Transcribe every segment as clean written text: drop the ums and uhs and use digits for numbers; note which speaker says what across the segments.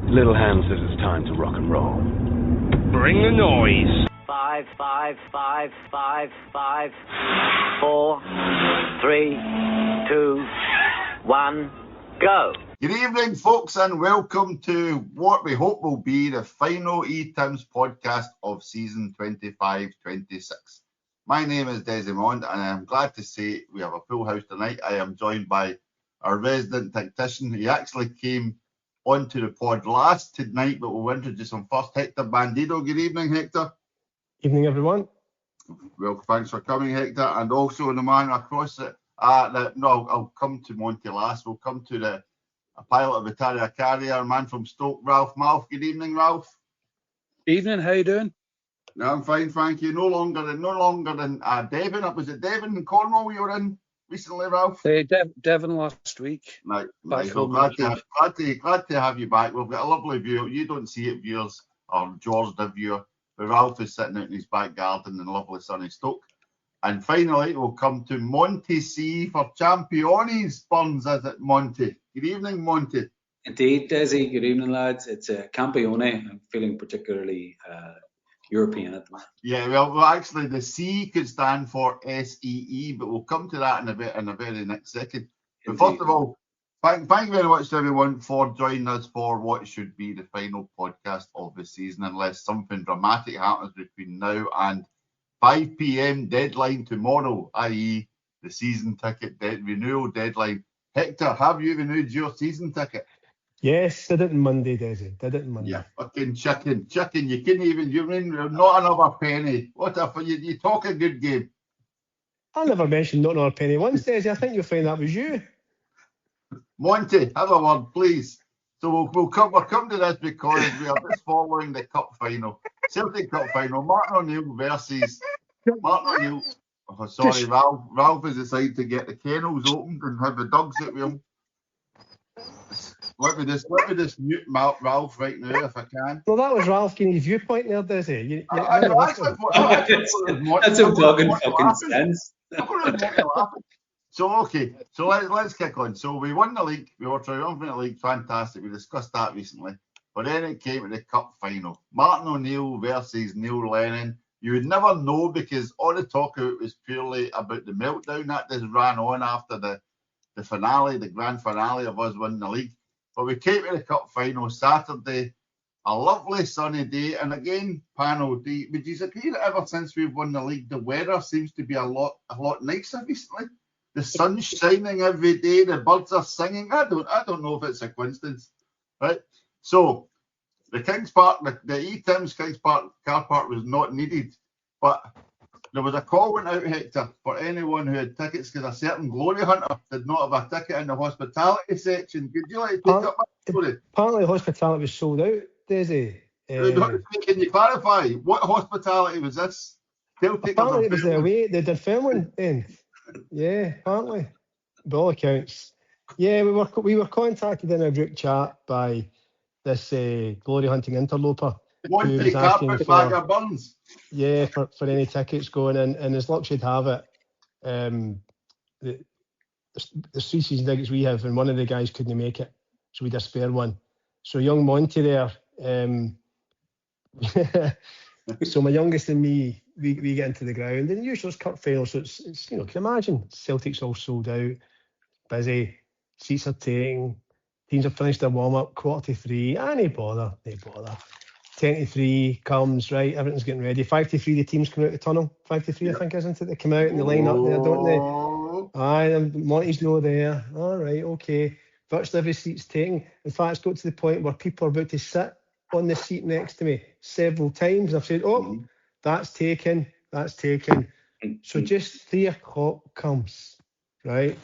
Speaker 1: Little Ham says it's time to rock and roll.
Speaker 2: Bring the noise.
Speaker 3: 5, 5, 5, 5, 5, 4, 3, 2, 1, go.
Speaker 4: Good evening, folks, and welcome to what we hope will be the final Etims podcast of season 25-26. My name is Desmond, and I am glad to say we have a full house tonight. I am joined by our resident tactician. He actually came onto the pod last tonight, but we'll introduce him first. Hector Bandido. Good evening, Hector.
Speaker 5: Evening, everyone.
Speaker 4: Well, thanks for coming, Hector. And also the man across it. I'll come to Monty last. We'll come to a pilot of a Tarrier Carrier, a man from Stoke, Ralph Malf. Good evening, Ralph.
Speaker 6: Evening, how you doing?
Speaker 4: No, I'm fine, thank you. No longer than Devon. Was it Devon and Cornwall you were in recently, Ralph?
Speaker 6: Devon last week.
Speaker 4: Right. Well, glad to have you back. We've got a lovely view. You don't see it, viewers, or George, the viewer, but Ralph is sitting out in his back garden in lovely sunny Stoke. And finally, we'll come to Monty C for Championes. Burns, is it, Monty? Good evening, Monty.
Speaker 7: Indeed, Desi. Good evening, lads. It's a Campione. I'm feeling particularly European at the moment.
Speaker 4: Yeah, well, actually, the C could stand for SEE, but we'll come to that in a very next second. But first of all, thank you very much to everyone for joining us for what should be the final podcast of the season, unless something dramatic happens between now and 5 p.m. deadline tomorrow, i.e. the season ticket renewal deadline. Hector, have you renewed your season ticket?
Speaker 5: Yes, did it on Monday, Desi. Did it on Monday.
Speaker 4: Yeah, fucking chicken. You couldn't even, you're in, not another penny. You talk a good game.
Speaker 5: I never mentioned not another penny once, Desi. I think you'll find that was you.
Speaker 4: Monty, have a word, please. So we'll come to this because we are just following the cup final. Celtic Cup final. Martin O'Neill versus Martin O'Neill. Oh, sorry, Ralph has decided to get the kennels opened and have the dogs at him. Let me just mute Ralph right now if I can.
Speaker 5: Well, that was Ralph giving his viewpoint there, Desi.
Speaker 7: That's a fucking sense.
Speaker 4: So let's kick on. So we won the league. We were triumphant in the league. Fantastic. We discussed that recently. But then it came to the cup final. Martin O'Neill versus Neil Lennon. You would never know because all the talk of it was purely about the meltdown that just ran on after the finale, the grand finale of us winning the league. But we came to the cup final Saturday, a lovely sunny day. And again, panel D, would you agree that ever since we've won the league, the weather seems to be a lot nicer recently? The sun's shining every day, the birds are singing. I don't know if it's a coincidence, right? So the Kings Park, the Etims Kings Park car park was not needed, but there was a call went out, Hector, for anyone who had tickets because a certain glory hunter did not have a ticket in the hospitality section. Could you take up that story?
Speaker 5: Apparently, hospitality was sold out, Desi.
Speaker 4: Can you clarify what hospitality was this?
Speaker 5: Apparently, it was the away. They did filming then. Yeah, apparently, by all accounts. Yeah, we were contacted in a group chat by this glory hunting interloper.
Speaker 4: One take carpet bag of buns.
Speaker 5: Yeah, for any tickets going in, and as luck should have it, the 3 season tickets we have, and one of the guys couldn't make it, so we had a spare one. So young Monty there, so my youngest and me, we get into the ground, and usually it's cup final, so it's can you imagine Celtic's all sold out, busy, seats are taking, teams have finished their warm up, 2:45, no bother. 10:03 comes, right, everything's getting ready. 5:03 the teams come out the tunnel. 5:03 I think, isn't it? They come out and they line up there, don't they? Aye, Monty's no there. All right, okay. Virtually every seat's taken. In fact, it's got to the point where people are about to sit on the seat next to me several times. I've said, that's taken. So just 3 o'clock comes, right?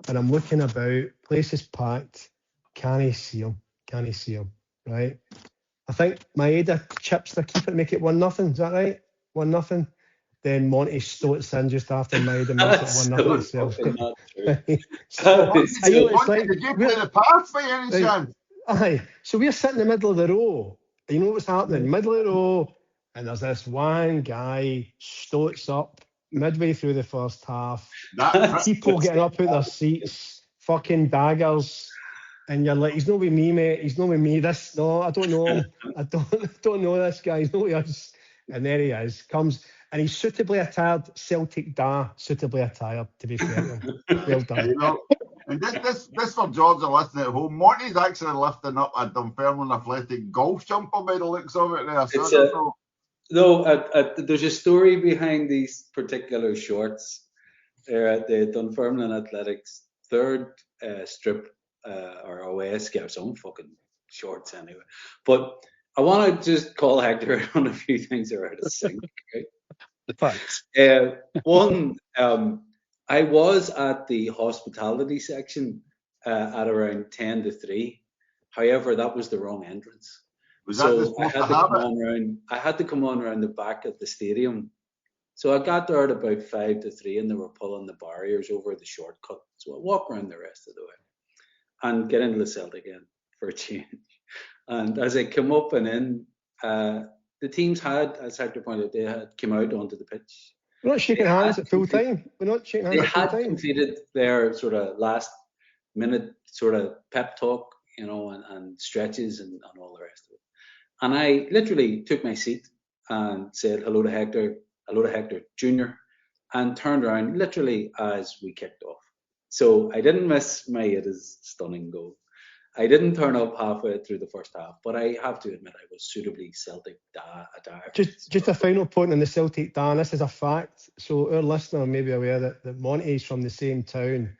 Speaker 5: And I'm looking about, place is packed, can't see them, right? I think Maeda chips their keeper to make it 1-0. Is that right? 1-0. Then Monty stoats in just after Maeda makes it 1-0 himself.
Speaker 4: Did you play the pass by any chance?
Speaker 5: Aye. So we're sitting in the middle of the row. You know what's happening? Middle of the row, and there's this one guy stoats up midway through the first half. People getting up out their seats, fucking daggers. and you're like, he's not with me, mate. He's not with me. No, I don't know him. I don't know this guy. He's not with us. And there he is. Comes and he's suitably attired. Celtic suitably attired. To be fair to him. Well done.
Speaker 4: You know, and this for George are listening at home. Monty's actually lifting up a Dunfermline Athletic golf jumper by the looks of it there. So I don't know.
Speaker 7: No, there's a story behind these particular shorts. They're at the Dunfermline Athletics third strip or away skip, some fucking shorts anyway. But I want to just call Hector on a few things that are out of sync. Right?
Speaker 6: The facts.
Speaker 7: One, I was at the hospitality section at around 10 to 3. However, that was the wrong entrance.
Speaker 4: Was that the
Speaker 7: I
Speaker 4: supposed
Speaker 7: had
Speaker 4: to
Speaker 7: to
Speaker 4: have
Speaker 7: come
Speaker 4: it?
Speaker 7: on around. I had to come on around the back of the stadium. So I got there at about 5 to 3, and they were pulling the barriers over the shortcut. So I walk around the rest of the way and get into the Celtic end for a change. And as I come up and in, the teams had, as Hector pointed out, they had come out onto the pitch.
Speaker 5: We're not shaking hands at full time. We're not shaking hands
Speaker 7: They
Speaker 5: at full
Speaker 7: had
Speaker 5: time.
Speaker 7: completed their sort of last minute sort of pep talk, you know, and stretches and all the rest of it. And I literally took my seat and said hello to Hector Jr. and turned around literally as we kicked off. So I didn't miss Maeda's stunning goal. I didn't turn up halfway through the first half, but I have to admit I was suitably Celtic attire.
Speaker 5: Just a final point on the Celtic Dan. This is a fact. So our listener may be aware that Monty's from the same town,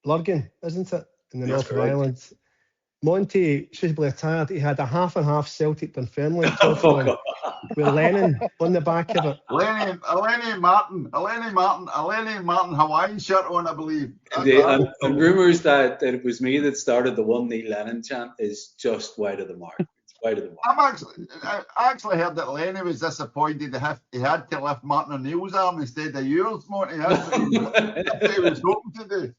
Speaker 5: Lurgan, isn't it, in the
Speaker 7: That's
Speaker 5: north of
Speaker 7: correct.
Speaker 5: Ireland. Monty, suitably attired, he had a half and half Celtic Dunfermline
Speaker 7: Oh,
Speaker 5: top
Speaker 7: fuck
Speaker 5: on,
Speaker 7: off.
Speaker 5: with Lennon on the back of it.
Speaker 4: Eleni Martin Hawaiian shirt on, I believe.
Speaker 7: And rumours that it was me that started the one Neil Lennon chant is just wide of the mark. It's wide of the mark.
Speaker 4: I actually heard that Lenny was disappointed he had to lift Martin O'Neill's arm instead of yours, Monty. That's what he was hoping to do.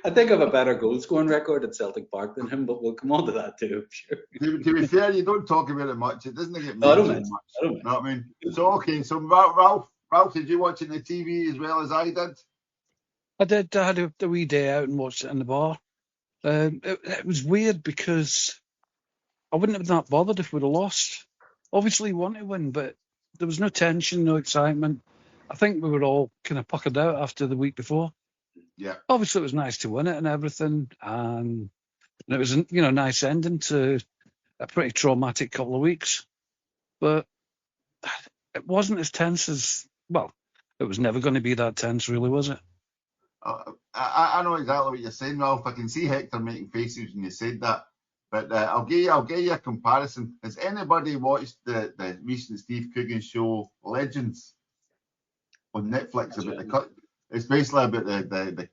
Speaker 7: I think I have a better goal scoring record at Celtic Park than him, but we'll come on to that too, I'm sure.
Speaker 4: To be fair, you don't talk about it much. It doesn't get
Speaker 7: No, I don't
Speaker 4: mentioned
Speaker 7: mind.
Speaker 4: much.
Speaker 7: I don't
Speaker 4: You know what I mean? So, okay, so Ralph, did you watch it on the TV as well as I did?
Speaker 6: I did. I had a wee day out and watched it in the bar. It was weird because I wouldn't have been that bothered if we'd have lost. Obviously, we wanted to win, but there was no tension, no excitement. I think we were all kind of puckered out after the week before.
Speaker 4: Yeah.
Speaker 6: Obviously, it was nice to win it and everything, and it was a nice ending to a pretty traumatic couple of weeks. But it wasn't as tense as, well, it was never going to be that tense, really, was it?
Speaker 4: I know exactly what you're saying, Ralph. I can see Hector making faces when you said that. But I'll give you a comparison. Has anybody watched the recent Steve Coogan show Legends on Netflix? It's basically about the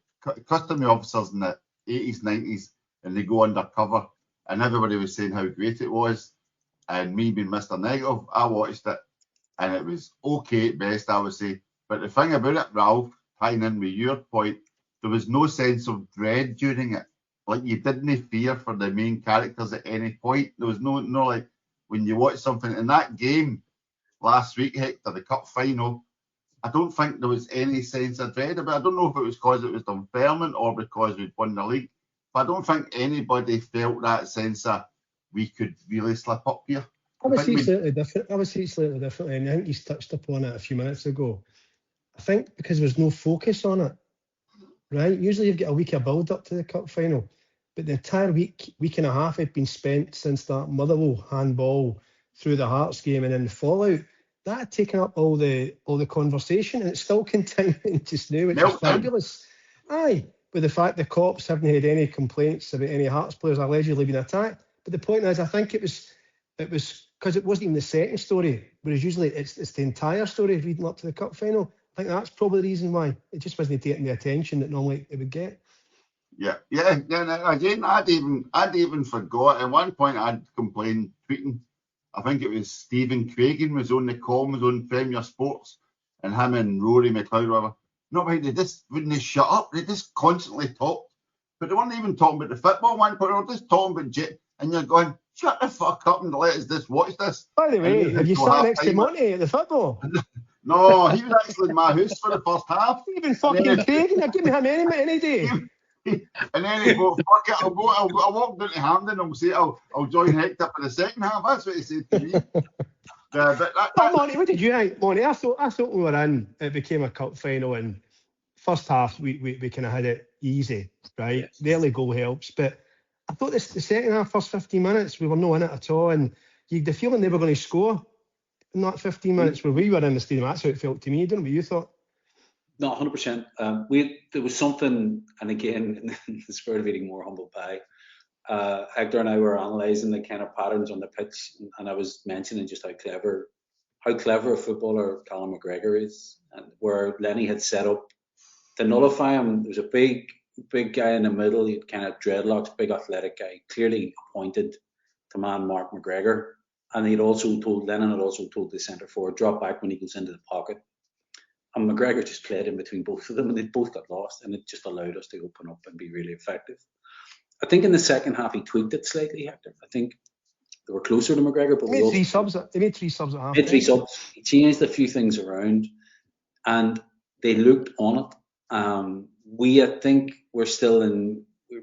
Speaker 4: customary officers in the 80s, 90s, and they go undercover. And everybody was saying how great it was. And me being Mr. Negative, I watched it, and it was okay at best, I would say. But the thing about it, Ralph, tying in with your point, there was no sense of dread during it. Like, you didn't fear for the main characters at any point. There was no like, when you watch something in that game last week, Hector, the cup final, I don't think there was any sense of dread about it. I don't know if it was because it was Dunfermline or because we'd won the league, but I don't think anybody felt that sense of we could really slip up here.
Speaker 5: I would see it slightly differently, and I think he's touched upon it a few minutes ago. I think because there's no focus on it, right? Usually you've got a week of build-up to the cup final, but the entire week and a half had been spent since that Motherwell handball through the Hearts game and then the fallout. That had taken up all the conversation, and it's still continuing just now, which is fabulous. Aye, with the fact the cops haven't had any complaints about any Hearts players allegedly being attacked. But the point is, I think it was because it wasn't even the second story, whereas usually it's the entire story leading up to the cup final. I think that's probably the reason why it just wasn't getting the attention that normally it would get.
Speaker 4: Yeah. Again, I'd even forgot. At one point, I'd complained tweeting. I think it was Stephen Craigan was on the comms on Premier Sports, and him and Rory McLeod, whatever. No, but they just wouldn't shut up. They just constantly talked, but they weren't even talking about the football. One point, they were just talking about Jet, and you're going, shut the fuck up and let us just watch this.
Speaker 5: By the way, have you sat next to Monty at the football?
Speaker 4: No, he was actually in my house for the first half.
Speaker 5: Stephen fucking Craigan, I'd give me him any day.
Speaker 4: And then he thought, fuck it, I'll walk down to Hampden and I'll say I'll join Hector for the second half. That's what he said to me.
Speaker 5: Oh, Monty, what did you think, Monty? I thought we were in. It became a cup final, and first half we kind of had it easy, right?
Speaker 7: Yes.
Speaker 5: The early goal helps, but I thought the second half, first 15 minutes, we were not in it at all, and you had the feeling they were going to score in that 15 minutes where we were in the stadium. That's how it felt to me. Don't know what you thought.
Speaker 7: No, 100%. There was something, and again, in the spirit of eating more humble pie, Hector and I were analysing the kind of patterns on the pitch, and I was mentioning just how clever a footballer Callum McGregor is, and where Lenny had set up to nullify him. There was a big guy in the middle, he had kind of dreadlocks, big athletic guy, clearly appointed to man Mark McGregor. And Lennon had also told the centre forward, drop back when he goes into the pocket. And McGregor just played in between both of them, and they both got lost, and it just allowed us to open up and be really effective. I think in the second half he tweaked it slightly, Hector. I think they were closer to McGregor, but
Speaker 5: They made three subs at half.
Speaker 7: Made three subs. He changed a few things around, and they looked on it. I think we're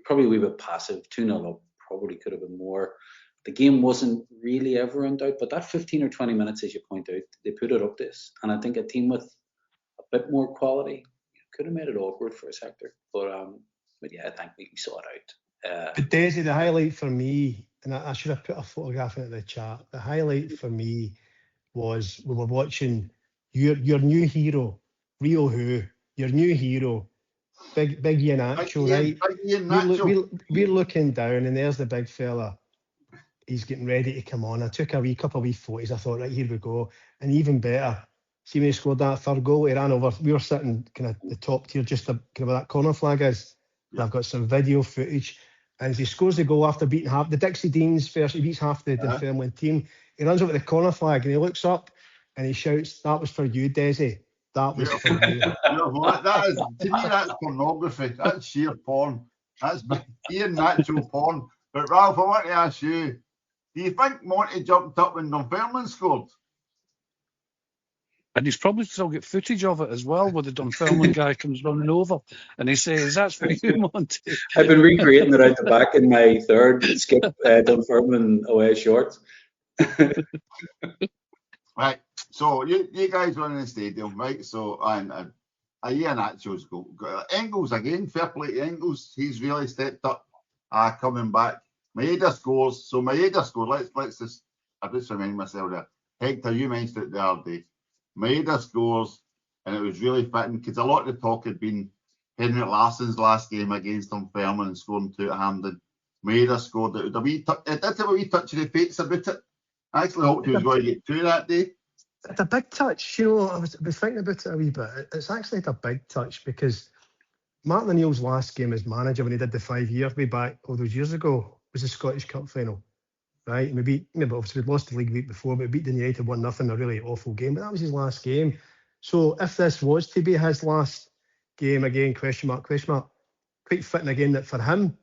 Speaker 7: probably a wee bit passive. 2-0 up, probably could have been more. The game wasn't really ever in doubt, but that 15 or 20 minutes, as you point out, they put it up to us. And I think a team with a bit more quality could have made it awkward for a sector. But yeah, I think we saw it out.
Speaker 5: But Desi, the highlight for me, and I should have put a photograph into the chat, the highlight for me was we were watching your new hero, Rio Who, your new hero, Big Ian Nacho, right?
Speaker 4: Big Ian Nacho.
Speaker 5: We're looking down, and there's the big fella. He's getting ready to come on. I took a couple of wee photos. I thought, right, here we go. And even better, see when he scored that third goal, he ran over. We were sitting kind of the top tier, just kind of where that corner flag is. And I've got some video footage. And as he scores the goal after beating half, the Dixie Deans first, he beats half the Dunfermline team. He runs over the corner flag and he looks up and he shouts, "That was for you, Desi. That was for you."
Speaker 4: You know what? That is, to me, that's pornography. That's sheer porn. That's Ian Nacho porn. But Ralph, I want to ask you, do you think Monty jumped up when Dunfermline scored?
Speaker 6: And he's probably still got footage of it as well, where the Dunfermline guy comes running over and he says, "That's for you, Monty."
Speaker 7: I've been recreating it out the back in my third skip Dunfermline away shorts.
Speaker 4: Right. So you guys were in the stadium, right? So and Ian Nacho's goal. Engels again, fair play to Engels. He's really stepped up. Coming back. Maeda scores. So Maeda scored. Let's just remind myself there. Hector, you mentioned it the other day. Maeda scores, and it was really fitting because a lot of the talk had been Henrik Larsson's last game against Dunfermline and scoring 2 at Hampden. Maeda scored. It did have a wee touch of the fates about it. I actually hoped he was going to get 2 that day.
Speaker 5: It's a big touch. You know, I was thinking about it a wee bit. It's actually a big touch because Martin O'Neill's last game as manager when he did the 5 year way back all those years ago was the Scottish Cup final, right? And obviously we'd lost the league week before, but we beat the United 1-0, a really awful game. But that was his last game. So if this was to be his last game again, question mark, quite fitting again that for him,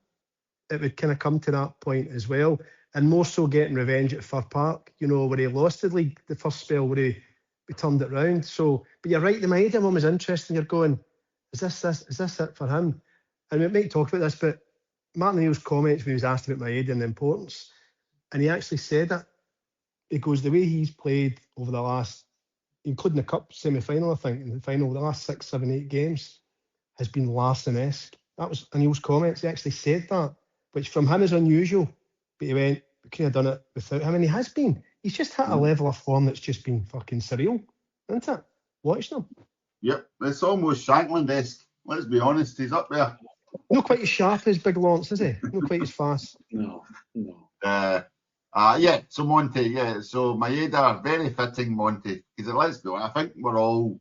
Speaker 5: it would kind of come to that point as well. And more so getting revenge at Fir Park, you know, where he lost the league the first spell where we turned it round. So, but you're right, the Maeda one was interesting. You're going, is this it for him? And we might talk about this, but Martin O'Neill's comments when he was asked about Maeda and the importance, and he actually said that. He goes, the way he's played over the last, including the cup semi-final, I think, in the final, the last 6, 7, 8 games, has been Larsson-esque. That was O'Neill's comments. He actually said that, which from him is unusual. But he went, we could have done it without him. And he has been. He's just hit a level of form that's just been fucking surreal, isn't it? Watching him. Yep,
Speaker 4: it's almost Shankland-esque. Let's be honest, he's up there.
Speaker 5: Not quite as sharp as Big Lawrence, is he? Not quite as fast.
Speaker 7: No.
Speaker 4: So Monty, so Maeda, very fitting Monty. Because let's be honest, I think we're all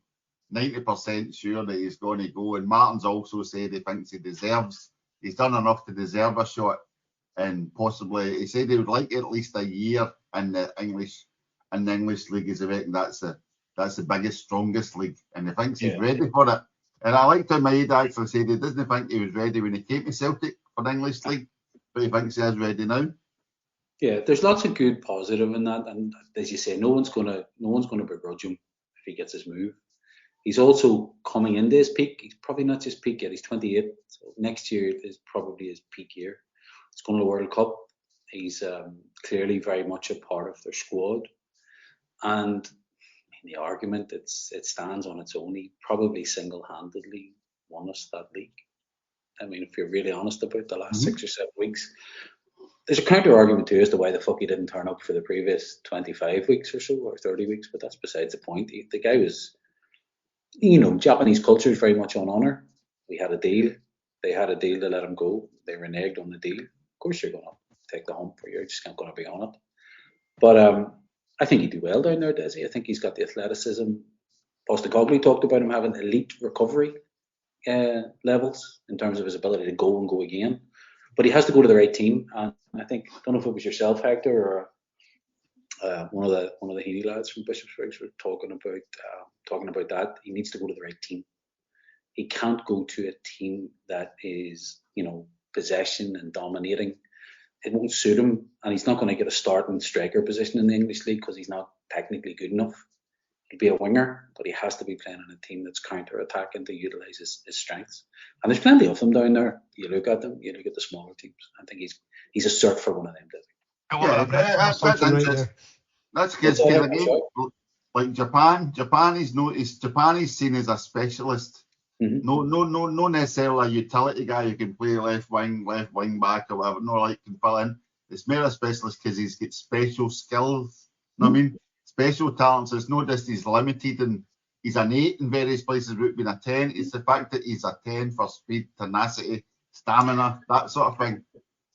Speaker 4: 90% sure that he's going to go. And Martin's also said he thinks he's done enough to deserve a shot. And possibly, he said he would like at least a year in the English league. As I reckon that's the biggest, strongest league, and he thinks he's ready for it. And I liked how Maeda actually said he doesn't think he was ready when he came to Celtic for the English league, but he thinks he is ready now.
Speaker 7: Yeah, there's lots of good positive in that, and as you say, no one's gonna begrudge him if he gets his move. He's also coming into his peak. He's probably not just peak yet. He's 28. So next year is probably his peak year. He's going to the World Cup. He's clearly very much a part of their squad. And in the argument, it stands on its own. He probably single-handedly won us that league. I mean, if you're really honest about the last 6 or 7 weeks, there's a counter argument too as to why the fuck he didn't turn up for the previous 25 weeks or so, or 30 weeks, but that's besides the point. The guy was, Japanese culture is very much on honour. We had a deal. They had a deal to let him go. They reneged on the deal. Of course you're going to take the hump, or you're just not going to be on it. But I think he'd do well down there, Desi. I think he's got the athleticism. Postecoglou talked about him having elite recovery levels in terms of his ability to go and go again. But he has to go to the right team, and I think, I don't know if it was yourself, Hector, or one of the Heaney lads from Bishopsbridge were talking about that. He needs to go to the right team. He can't go to a team that is, possession and dominating. It won't suit him, and he's not going to get a starting striker position in the English league because he's not technically good enough. He'll be a winger, but he has to be playing in a team that's counter-attacking to utilise his strengths. And there's plenty of them down there. You look at them, you look at the smaller teams. I think he's a cert for one of them.
Speaker 4: That's interesting. That's good. Like Japan is seen as a specialist. No necessarily a utility guy who can play left wing back or whatever. No, like can fill in. It's more a specialist because he's got special skills. You know what I mean? Special talents. It's not just he's limited and he's an 8 in various places without being a 10. It's the fact that he's a 10 for speed, tenacity, stamina, that sort of thing.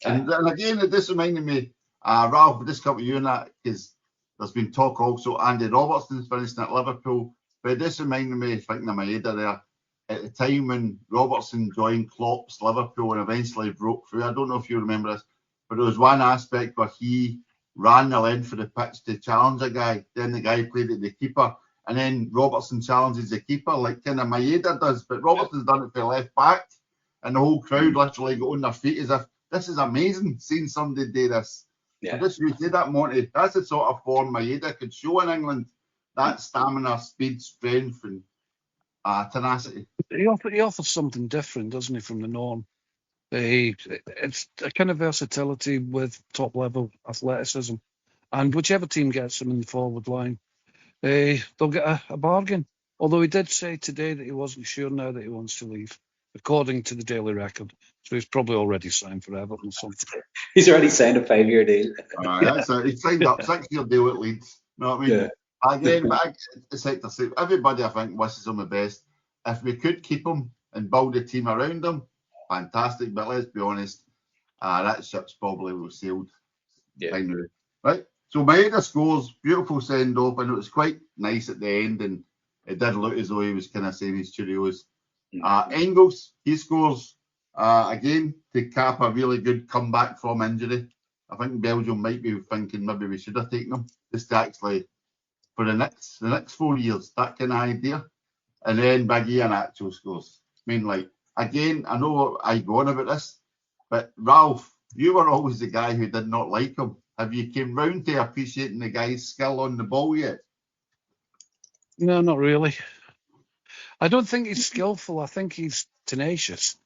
Speaker 4: And again, this reminded me, Ralph, this come to you and that, because there's been talk also, Andy Robertson's finishing at Liverpool, but this reminded me, thinking of my head there, at the time when Robertson joined Klopp's Liverpool and eventually broke through. I don't know if you remember this, but there was one aspect where he ran the length of the pitch to challenge a guy, then the guy played at the keeper, and then Robertson challenges the keeper like kind of Maeda does, but Robertson's done it for left back, and the whole crowd literally got on their feet as if, this is amazing, seeing somebody do this.
Speaker 7: Yeah.
Speaker 4: I just did that, Monty. That's the sort of form Maeda could show in England, that stamina, speed, strength, and tenacity.
Speaker 6: He offers something different, doesn't he, from the norm? It's a kind of versatility with top-level athleticism. And whichever team gets him in the forward line, they'll get a bargain. Although he did say today that he wasn't sure now that he wants to leave, according to the Daily Record. So he's probably already signed for Everton or something.
Speaker 7: He's already signed a 5-year deal.
Speaker 4: He signed up 6-year deal at Leeds. You know what I mean? Yeah. Again, it's like to say, everybody I think wishes him the best. If we could keep him and build a team around him, fantastic. But let's be honest, that ship's probably sailed.
Speaker 7: Yeah.
Speaker 4: Right. So Maeda scores, beautiful send off, and it was quite nice at the end, and it did look as though he was kind of saying his cheerios. Engels, he scores again to cap a really good comeback from injury. I think Belgium might be thinking maybe we should have taken him just to actually for the next 4 years, that kind of idea. And then Big Iheanacho scores. I mean, like, again, I know I go on about this, but Ralph, you were always the guy who did not like him. Have you came round to appreciating the guy's skill on the ball yet?
Speaker 6: No, not really. I don't think he's skillful. I think he's tenacious.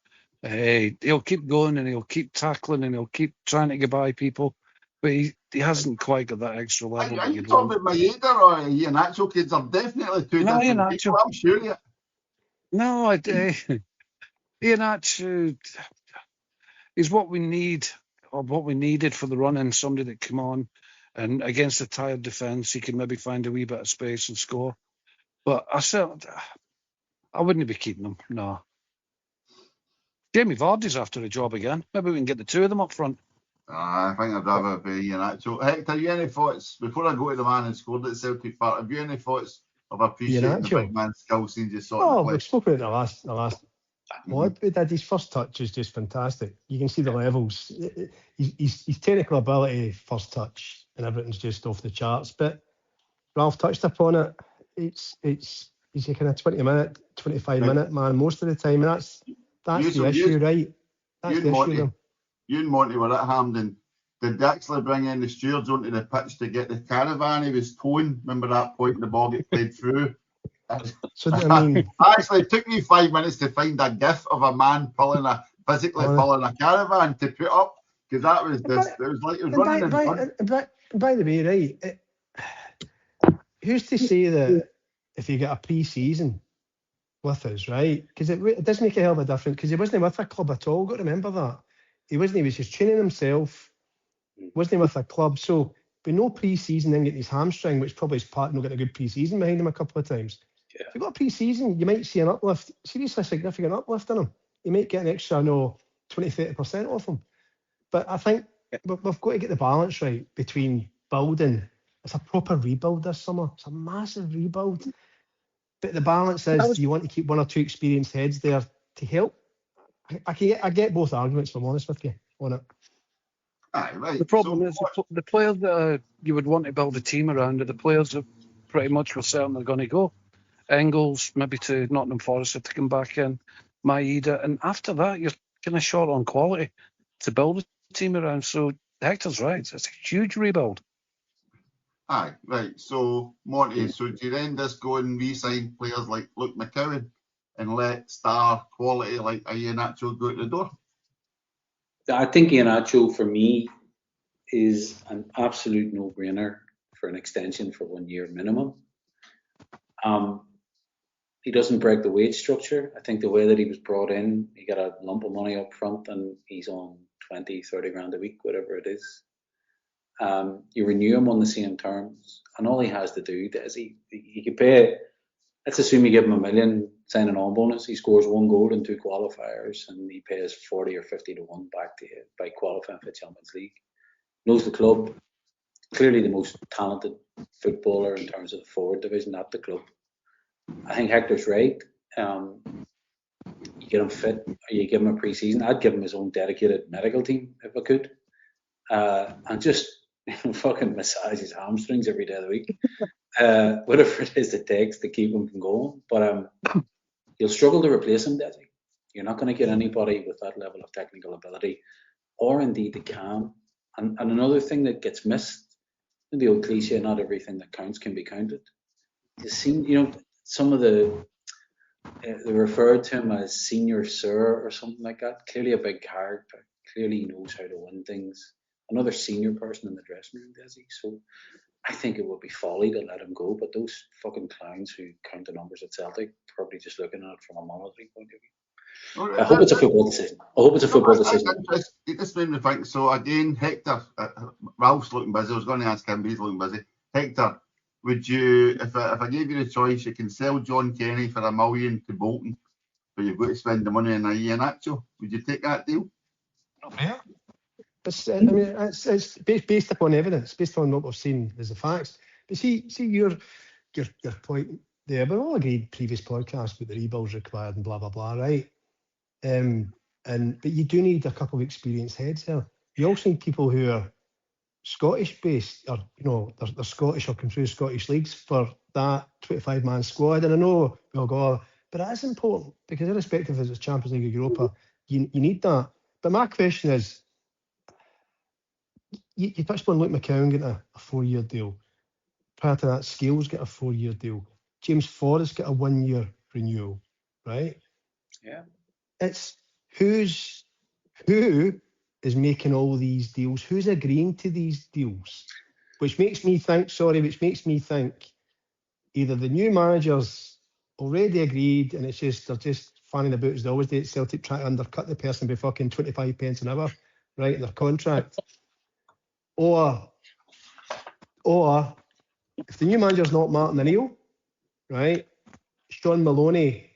Speaker 6: He'll keep going and he'll keep tackling and he'll keep trying to get by people, but he hasn't quite got that extra level.
Speaker 4: Are you talking about Maeda or Iheanacho? Kids are definitely two different people. I'm sure you.
Speaker 6: No, Iheanacho is what we need, or what we needed for the run-in. Somebody that come on and against a tired defence, he can maybe find a wee bit of space and score. But I wouldn't be keeping him. No. Jamie Vardy's after a job again. Maybe we can get the two of them up front.
Speaker 4: I think I'd rather be Iheanacho. Hector, you any thoughts before I go to the man and scored at Celtic Park? Have you any thoughts of appreciating the big man's skill seen just sort of play?
Speaker 5: We spoke about it the last what we did. His first touch is just fantastic. You can see the levels. His technical ability, first touch, and everything's just off the charts. But Ralph touched upon it. He's a kind of 20-minute, 25-minute man most of the time, and that's the issue, right? That's the issue.
Speaker 4: You and Monty were at Hampden. Did they actually bring in the stewards onto the pitch to get the caravan he was towing? Remember that point the ball get played through?
Speaker 5: So I mean,
Speaker 4: Actually, it took me 5 minutes to find a gif of a man physically pulling a caravan to put up, because that was this. It was like it was running in front.
Speaker 5: by the way, right? Who's to say that if you get a pre-season with us, right? Because it does make a hell of a difference. Because he wasn't with a club at all. Got to remember that he wasn't. He was just training himself. Wasn't with a club. So with no pre-season, then getting his hamstring, which probably is part not getting a good pre-season behind him a couple of times.
Speaker 7: Yeah.
Speaker 5: If you got a pre-season, you might see an uplift, seriously significant uplift in him. You might get an extra, 20-30% off him. But I think we've got to get the balance right between building. It's a proper rebuild this summer. It's a massive rebuild. But the balance is, do you want to keep one or two experienced heads there to help? I get both arguments, if I'm honest with you, on it.
Speaker 4: Aye, right.
Speaker 6: The problem is the players that you would want to build a team around are the players that pretty much were certainly going to go. Engels, maybe to Nottingham Forest if they come back in, Maeda, and after that you're kind of short on quality to build a team around. So Hector's right, it's a huge rebuild.
Speaker 4: Aye, right. So, Monty, so do you then just go and re-sign players like Luke McCowan and let star quality like Iheanacho go out the door?
Speaker 7: I think Iheanacho, for me, is an absolute no-brainer for an extension for 1 year minimum. He doesn't break the wage structure. I think the way that he was brought in, he got a lump of money up front and he's on 20, 30 grand a week, whatever it is. You renew him on the same terms, and all he has to do is he could pay. Let's assume you give him $1 million signing on bonus. He scores 1 goal in 2 qualifiers, and he pays 40 or 50 to 1 back to you by qualifying for the Champions League. Knows the club, clearly the most talented footballer in terms of the forward division at the club. I think Hector's right. You get him fit, or you give him a pre-season. I'd give him his own dedicated medical team if I could, and just fucking massage his hamstrings every day of the week. Whatever it is it takes to keep him from going. But you'll struggle to replace him, Desi. You're not going to get anybody with that level of technical ability, or indeed the calm. And another thing that gets missed, in the old cliche, not everything that counts can be counted. You see, some of they referred to him as Senior Sir or something like that. Clearly a big character. Clearly he knows how to win things. Another senior person in the dressing room, Desi. So I think it would be folly to let him go. But those fucking clowns who count the numbers at Celtic probably just looking at it from a monetary point of view. I hope it's a football decision.
Speaker 4: It just made me think. So again, Hector, Ralph's looking busy. I was going to ask him, but he's looking busy. Hector, would you, if I gave you the choice, you can sell John Kenny for $1 million to Bolton, but you've got to spend the money on Iheanacho. Would you take that deal?
Speaker 5: Yeah. But I mean, it's based upon evidence, based on what we've seen as the facts. But see your point there. We all agreed previous podcasts with the rebuilds required and blah blah blah, right? But you do need a couple of experienced heads there. You also need people who are Scottish based, or they're Scottish or come through Scottish leagues for that 25-man squad. And I know we'll go, but it is important because irrespective if it's Champions League or Europa, you need that. But my question is, you touched on Luke McCowan getting a 4-year deal. Prior to that, Scales get a 4-year deal. James Forrest get a 1-year renewal, right?
Speaker 7: Yeah.
Speaker 5: It's who is making all these deals? Who's agreeing to these deals? Which makes me think either the new managers already agreed and they're just fanning about as they always do at Celtic, trying to undercut the person by fucking 25 pence an hour, right, in their contract. Or if the new manager's not Martin O'Neill, right, Sean Maloney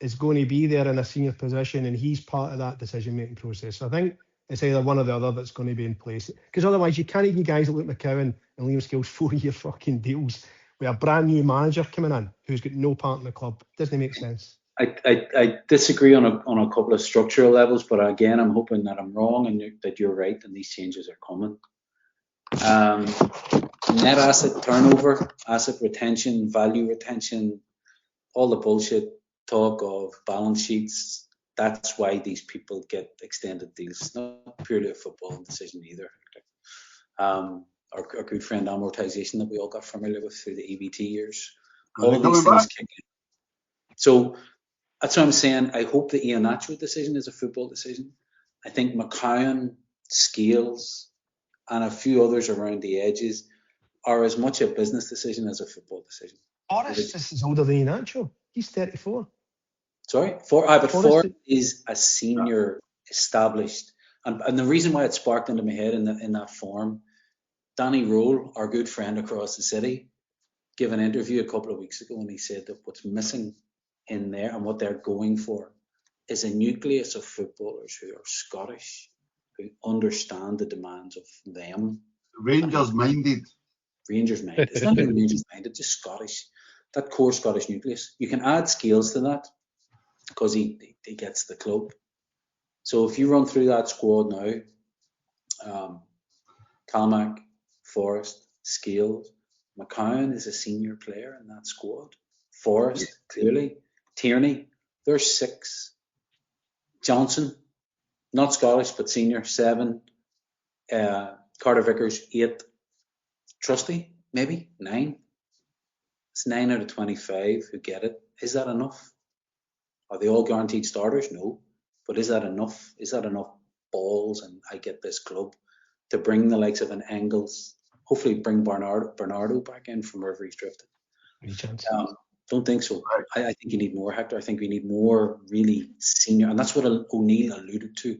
Speaker 5: is going to be there in a senior position and he's part of that decision-making process. So I think it's either one or the other that's going to be in place. Because otherwise you can't even guys like Luke McCowan and Liam Scales 4-year fucking deals with a brand new manager coming in who's got no part in the club. Doesn't make sense.
Speaker 7: I disagree on a couple of structural levels, but again, I'm hoping that I'm wrong and that you're right and these changes are coming. Net asset turnover, asset retention, value retention, all the bullshit talk of balance sheets. That's why these people get extended deals. It's not purely a football decision either. Our good friend amortization that we all got familiar with through the EBT years. All of these things kick in. So that's what I'm saying. I hope the Iheanacho decision is a football decision. I think McCowan, Scales, and a few others around the edges are as much a business decision as a football decision.
Speaker 5: Forrest is older than Nacho. He's 34.
Speaker 7: Sorry? But
Speaker 5: Forrest
Speaker 7: Forrest is a senior, established. And the reason why it sparked into my head in that form, Danny Roll, our good friend across the city, gave an interview a couple of weeks ago, and he said that what's missing in there and what they're going for is a nucleus of footballers who are Scottish, who understand the demands of them.
Speaker 4: Rangers minded.
Speaker 7: It's not even Rangers minded, just Scottish. That core Scottish nucleus. You can add Scales to that because he gets the club. So if you run through that squad now, Calmac, Forrest, Scales, McCowan is a senior player in that squad. Forrest, clearly. Tierney, there's 6. Johnson, not Scottish, but senior, 7. Carter Vickers, 8. Trusty, maybe 9. It's 9 out of 25 who get it. Is that enough? Are they all guaranteed starters? No. But is that enough? Is that enough balls? And I get this club to bring the likes of an Engels, hopefully bring Bernardo back in from wherever he's drifted. Don't think so. I think you need more, Hector. I think we need more really senior. And that's what O'Neill alluded to.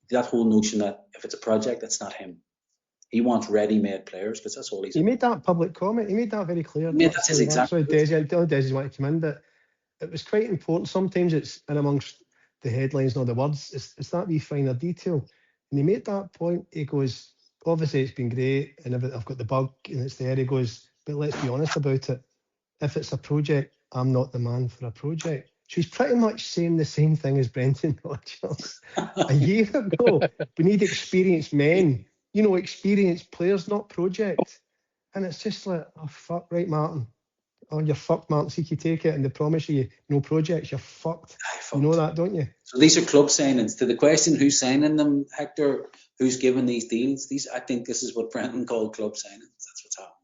Speaker 7: That whole notion that if it's a project, it's not him. He wants ready-made players because that's all he's.
Speaker 5: He made that public comment. He made that very clear.
Speaker 7: That's his exact.
Speaker 5: Sorry, Desi. I don't know Desi's want to come in, but it was quite important. Sometimes it's in amongst the headlines, not the words. It's that wee finer detail. And he made that point. He goes, obviously it's been great, and I've got the bug, and it's there. He goes, but let's be honest about it. If it's a project, I'm not the man for a project. So he's pretty much saying the same thing as Brendan Rodgers a year ago. We need experienced men. Experienced players, not projects. And it's just like, oh, fuck, right, Martin. Oh, you're fucked, Martin. See, you take it and they promise you no projects, you're fucked. You know that, don't you?
Speaker 7: So these are club signings. To the question who's signing them, Hector, who's giving these deals, I think this is what Brendan called club signings. That's what's happening.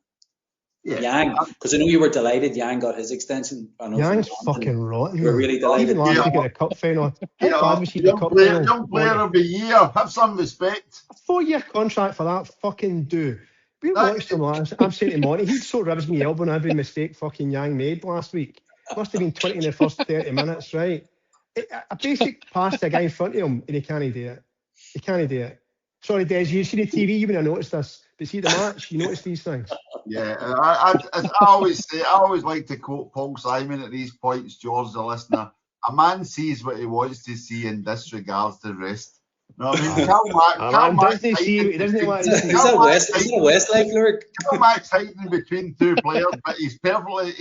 Speaker 7: Yeah. Yang, because I know you were delighted Yang got his extension.
Speaker 5: Yang's fucking rotten.
Speaker 7: You were really delighted.
Speaker 5: Even last week at the cup final. How bad was he at the cup final?
Speaker 4: Young player of the year. Have some respect.
Speaker 5: A 4-year contract for that fucking do. We watched him last. I'm saying to Monty, he'd so ribs me elbow on every mistake fucking Yang made last week. Must have been 20 in the first 30 minutes, right? A basic pass to a guy in front of him, and he can't do it. He can't do it. Sorry, Des, you see the TV, you wouldn't have noticed this. But see the match, you notice these things.
Speaker 4: Yeah, I always say, I always like to quote Paul Simon at these points, George, the listener. A man sees what he wants to see and disregards the rest. No, I mean,
Speaker 5: Calmac doesn't see. He doesn't want to see.
Speaker 7: Is that a Westlake lyric?
Speaker 4: Calmac's fighting between 2 players, but he's perfectly.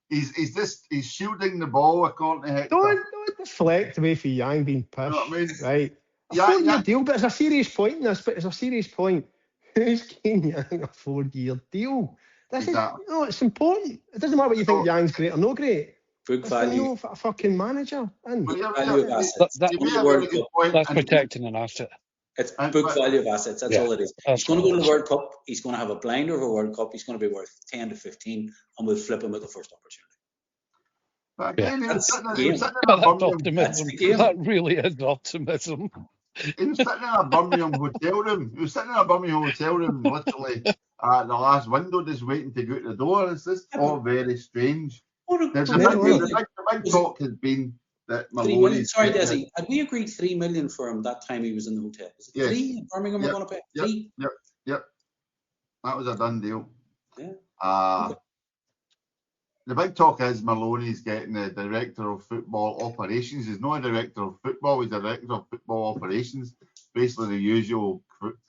Speaker 4: He's shielding the ball according to Hector.
Speaker 5: Don't deflect away from Yang being pissed.
Speaker 4: You know what I mean?
Speaker 5: Right. A 4-year deal, but it's a serious point in this. But it's a serious point. Who's giving Yang a 4-year deal? It's important. It doesn't matter what you think Yang's great or no great.
Speaker 7: Book value.
Speaker 5: No fucking manager.
Speaker 6: That's protecting an asset.
Speaker 7: It's book value of assets. That's all it is. He's going to go to the World Cup. He's going to have a blinder of a World Cup. He's going to be worth 10 to 15, and we'll flip him at the first opportunity.
Speaker 4: But again,
Speaker 6: That's optimism. That really is optimism.
Speaker 4: He was sitting in a Birmingham hotel room. Literally at the last window, just waiting to go to the door. It's just all very strange. The big talk has been that Maloney.
Speaker 7: Sorry, Desi. Had we agreed 3 million for him that time he was in the hotel? Is it 3 in Birmingham we're going to pay? 3?
Speaker 4: Yep. That was a done deal.
Speaker 7: Yeah.
Speaker 4: The big talk is Maloney's getting the director of football operations. He's not a director of football, he's a director of football operations. Basically the usual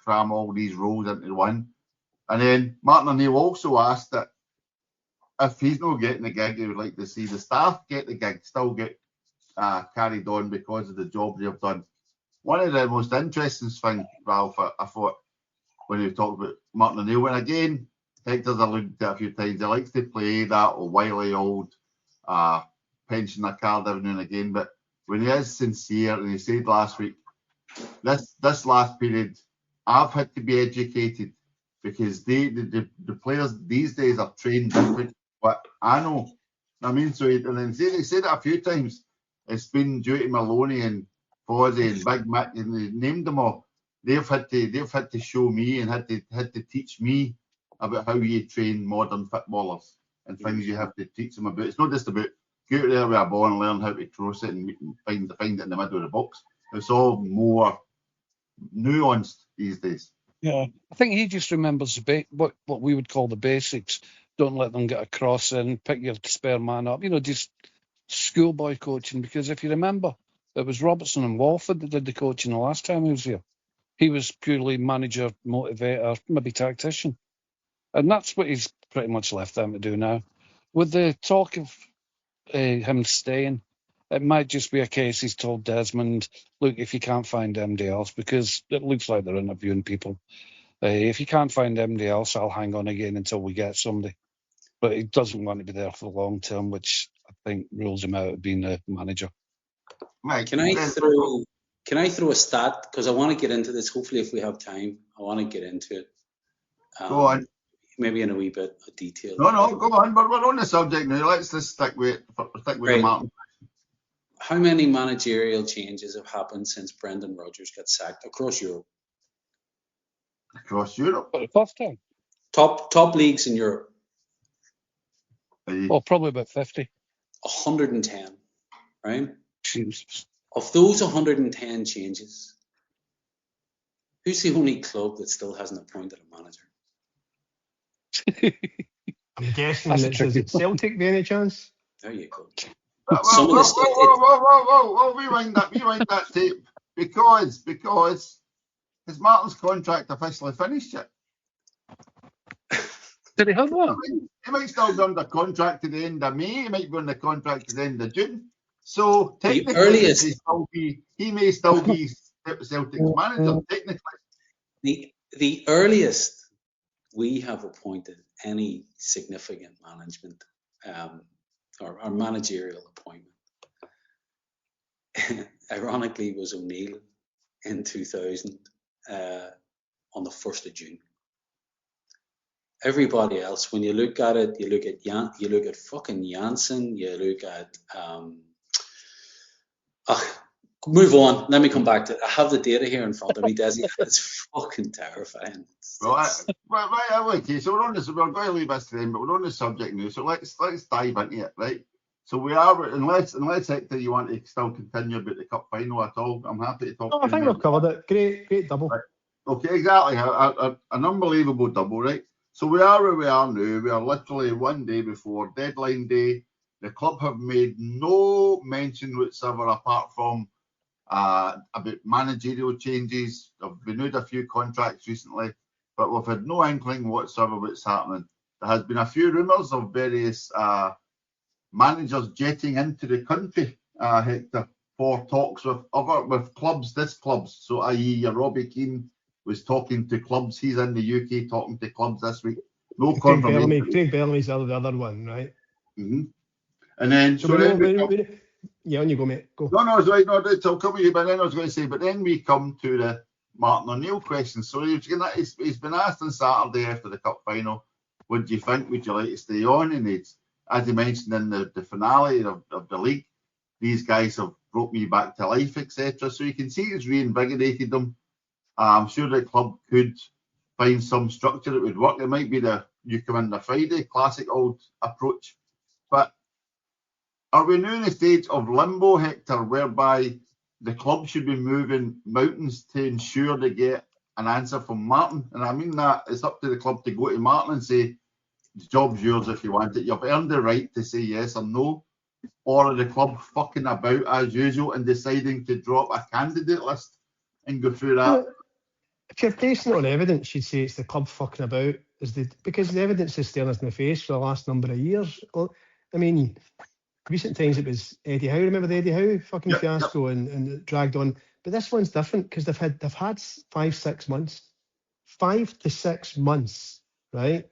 Speaker 4: cram all these roles into one. And then Martin O'Neill also asked that if he's not getting the gig, he would like to see the staff get the gig, still get carried on because of the job they've done. One of the most interesting things, Ralph, I thought, when you talked about Martin O'Neill, and again, Hector's alluded to it a few times, he likes to play that wily old pensioner card every now and again, but when he is sincere, and he said last week, this last period, I've had to be educated because the players these days are trained different. But I know I mean, so and then they said it a few times. It's been due to Maloney and Fozzie and Big Mick, and they named them all. They've had to show me and had to teach me about how you train modern footballers and things you have to teach them about. It's not just about go out there with a ball and learn how to cross it and find it in the middle of the box. It's all more nuanced these days.
Speaker 6: Yeah, I think he just remembers what we would call the basics. Don't let them get a cross in, pick your spare man up. Just schoolboy coaching. Because if you remember, it was Robertson and Walford that did the coaching the last time he was here. He was purely manager, motivator, maybe tactician. And that's what he's pretty much left them to do now. With the talk of him staying, it might just be a case he's told Desmond, look, if you can't find MD else, because it looks like they're interviewing people, if you can't find MD else, I'll hang on again until we get somebody. But he doesn't want to be there for the long term, which I think rules him out of being a manager.
Speaker 4: Mike,
Speaker 7: Can I throw a stat? Because I want to get into this. Hopefully, if we have time, I want to get into it.
Speaker 4: Go on.
Speaker 7: Maybe in a wee bit of detail.
Speaker 4: No, go on. We're on the subject now. Let's just stick with
Speaker 7: Right.
Speaker 4: Martin.
Speaker 7: How many managerial changes have happened since Brendan Rodgers got sacked across Europe?
Speaker 4: Across Europe.
Speaker 6: For the first time?
Speaker 7: Top leagues in Europe,
Speaker 6: Well, probably about 50.
Speaker 7: 110, right?
Speaker 6: Jesus.
Speaker 7: Of those 110 changes, who's the only club that still hasn't appointed a manager?
Speaker 5: I'm guessing
Speaker 6: That's a
Speaker 5: it's
Speaker 6: tricky
Speaker 5: is it Celtic by any chance?
Speaker 7: There you go.
Speaker 4: Whoa, rewind that tape. Because has Martin's contract officially finished yet?
Speaker 6: Did he have
Speaker 4: I
Speaker 6: one?
Speaker 4: mean, he might still be under contract to the end of May, he might be under contract to the end of June. So technically he may still be Celtic's manager, technically.
Speaker 7: The earliest we have appointed any significant management or managerial appointment, ironically, was O'Neill in 2000 on the 1st of June. Everybody else, when you look at it, you look at fucking Janssen, you look at move on. Let me come back to it. I have the data here in front of me, Desi. It's fucking terrifying.
Speaker 4: Okay, so we're going to leave this to them, but we're on the subject now. So let's dive into it, right? So we are, unless Hector, you want to still continue about the cup final at all, I'm happy to talk.
Speaker 5: No, I think we've covered it. Great double.
Speaker 4: Right. Okay, exactly. An unbelievable double, right? So we are where we are now. We are literally one day before deadline day. The club have made no mention whatsoever apart from about managerial changes. They've renewed a few contracts recently, but we've had no inkling whatsoever what's happening. There has been a few rumours of various managers jetting into the country, Hector, for talks with clubs, So, i.e., your Robbie Keane was talking to clubs. He's in the UK talking to clubs this week. No confirmation.
Speaker 5: Craig Bellamy's the other one, right?
Speaker 4: Mm-hmm. And then,
Speaker 5: yeah, on you go, mate. Go.
Speaker 4: No, it's right. No, I'll come with you. But then I was going to say, but then we come to the Martin O'Neill question. So he's been asked on Saturday after the cup final, what do you think? Would you like to stay on? And it's, as he mentioned in the finale of the league, these guys have brought me back to life, etc. So you can see it's reinvigorated them. I'm sure the club could find some structure that would work. It might be you come in the Friday, classic old approach. But are we now in a stage of limbo, Hector, whereby the club should be moving mountains to ensure they get an answer from Martin? And I mean that it's up to the club to go to Martin and say, the job's yours if you want it. You've earned the right to say yes or no. Or are the club fucking about as usual and deciding to drop a candidate list and go through that?
Speaker 5: If you're basing it on evidence, you'd say it's the club fucking about, because the evidence is staring us in the face for the last number of years. I mean, recent times it was Eddie Howe. Remember the Eddie Howe fucking fiasco and it dragged on. But this one's different because they've had 5-6 months, 5 to 6 months, right,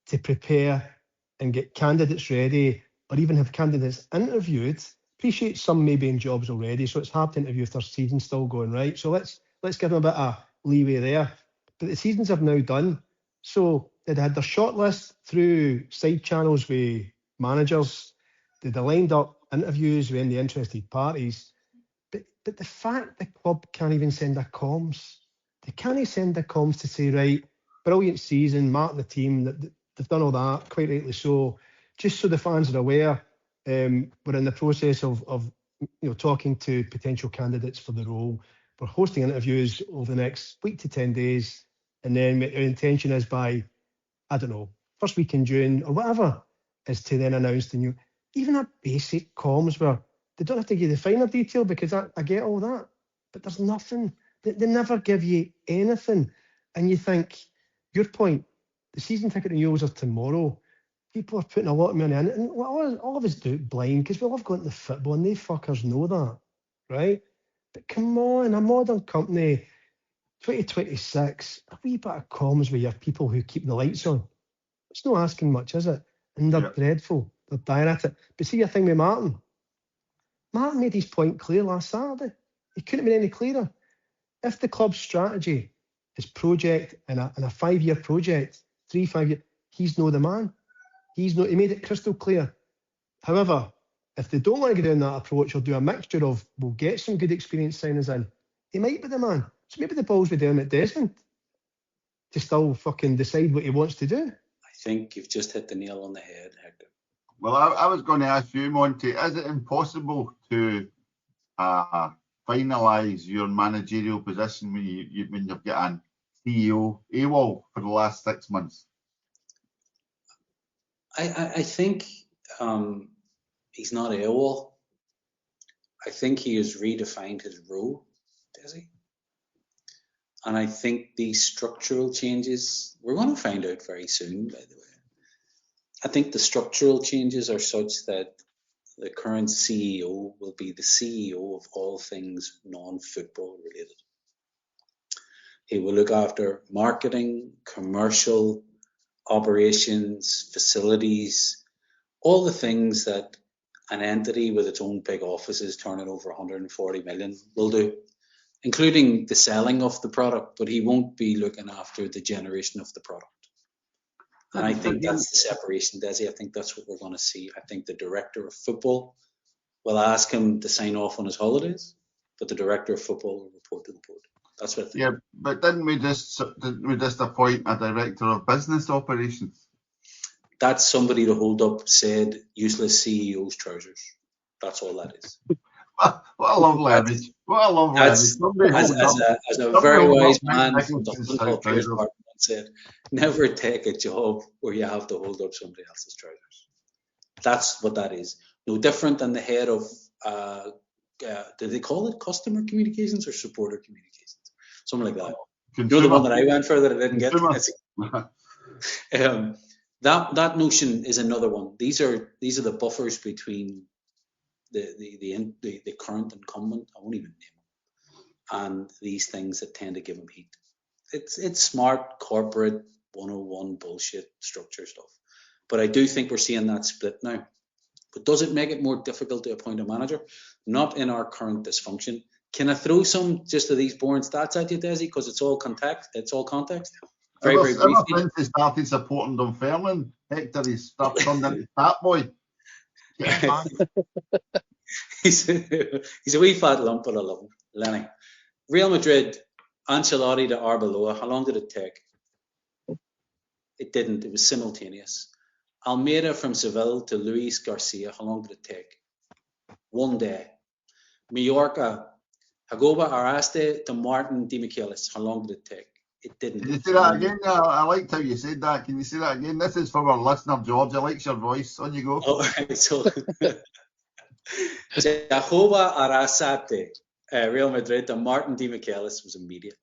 Speaker 5: to prepare and get candidates ready, or even have candidates interviewed. Appreciate some maybe in jobs already, so it's hard to interview if their season's still going, right? So let's give them a bit of leeway there. But the seasons have now done. So they'd had their shortlist through side channels with managers. They lined up interviews with the interested parties. But the fact the club can't even send a comms, they can't send a comms to say, right, brilliant season, Mark and the team, they've done all that, quite rightly so. Just so the fans are aware, we're in the process of talking to potential candidates for the role. We're hosting interviews over the next week to 10 days. And then our intention is by, I don't know, first week in June or whatever, is to then announce the new, even a basic comms where they don't have to give the finer detail, because I get all that. But there's nothing. They never give you anything. And you think, your point, the season ticket renewals are tomorrow. People are putting a lot of money in it. And all of us do it blind, because we love going to the football and they fuckers know that, right? But come on, a modern company, 2026, a wee bit of comms with your people who keep the lights on. It's not asking much, is it? And they're dreadful. They're dire at it. But see your thing with Martin. Martin made his point clear last Saturday. He couldn't have been any clearer. If the club's strategy is project and a 5-year project, 3-5 year, he's no the man. He made it crystal clear. However, if they don't want to go down that approach or do a mixture of, we'll get some good experienced signings in, he might be the man. So maybe the ball's with Dermot Desmond to still fucking decide what he wants to do.
Speaker 7: I think you've just hit the nail on the head, Hector.
Speaker 4: Well, I was going to ask you, Monty, is it impossible to finalise your managerial position when you've got an CEO AWOL for the last 6 months?
Speaker 7: I think he's not AWOL. I think he has redefined his role, does he? And I think these structural changes, we're going to find out very soon, by the way. I think the structural changes are such that the current CEO will be the CEO of all things non-football related. He will look after marketing, commercial, operations, facilities, all the things that an entity with its own big offices turning over 140 million will do, including the selling of the product, but he won't be looking after the generation of the product. And I think that's the separation, Desi. I think that's what we're going to see. I think the director of football will ask him to sign off on his holidays, but the director of football will report to the board. That's what I think.
Speaker 4: Yeah, but didn't we just appoint a director of business operations?
Speaker 7: That's somebody to hold up said useless CEO's trousers. That's all that is.
Speaker 4: What a lovely image. What a lovely image.
Speaker 7: As a very wise man from the culture department said, never take a job where you have to hold up somebody else's trousers. That's what that is. No different than the head of, do they call it customer communications or supporter communications? Something like that. You're the one that I went for that I didn't get. That notion is another one. These are the buffers between the current incumbent, I won't even name him, and these things that tend to give him heat. It's smart corporate 101 bullshit structure stuff. But I do think we're seeing that split now. But does it make it more difficult to appoint a manager? Not in our current dysfunction. Can I throw some just of these boring stats at you, Desi? Because it's all context. Very briefly.
Speaker 4: Ever since he started supporting Dunfermline, Hector, he's turned into fat boy.
Speaker 7: He's a wee fat lump, but I love him. Lenny. Real Madrid, Ancelotti to Arbeloa. How long did it take? It didn't. It was simultaneous. Almeida from Seville to Luis Garcia. How long did it take? 1 day. Mallorca, Jagoba Araste to Martin Di Michelis. How long did it take? It didn't.
Speaker 4: Can you say that again? I liked how you said that. Can you say that again? This is for our listener, George. I likes your voice. On you go.
Speaker 7: All right. So, Jagoba Arrasate, Real Madrid to Martin Di Michelis was immediate.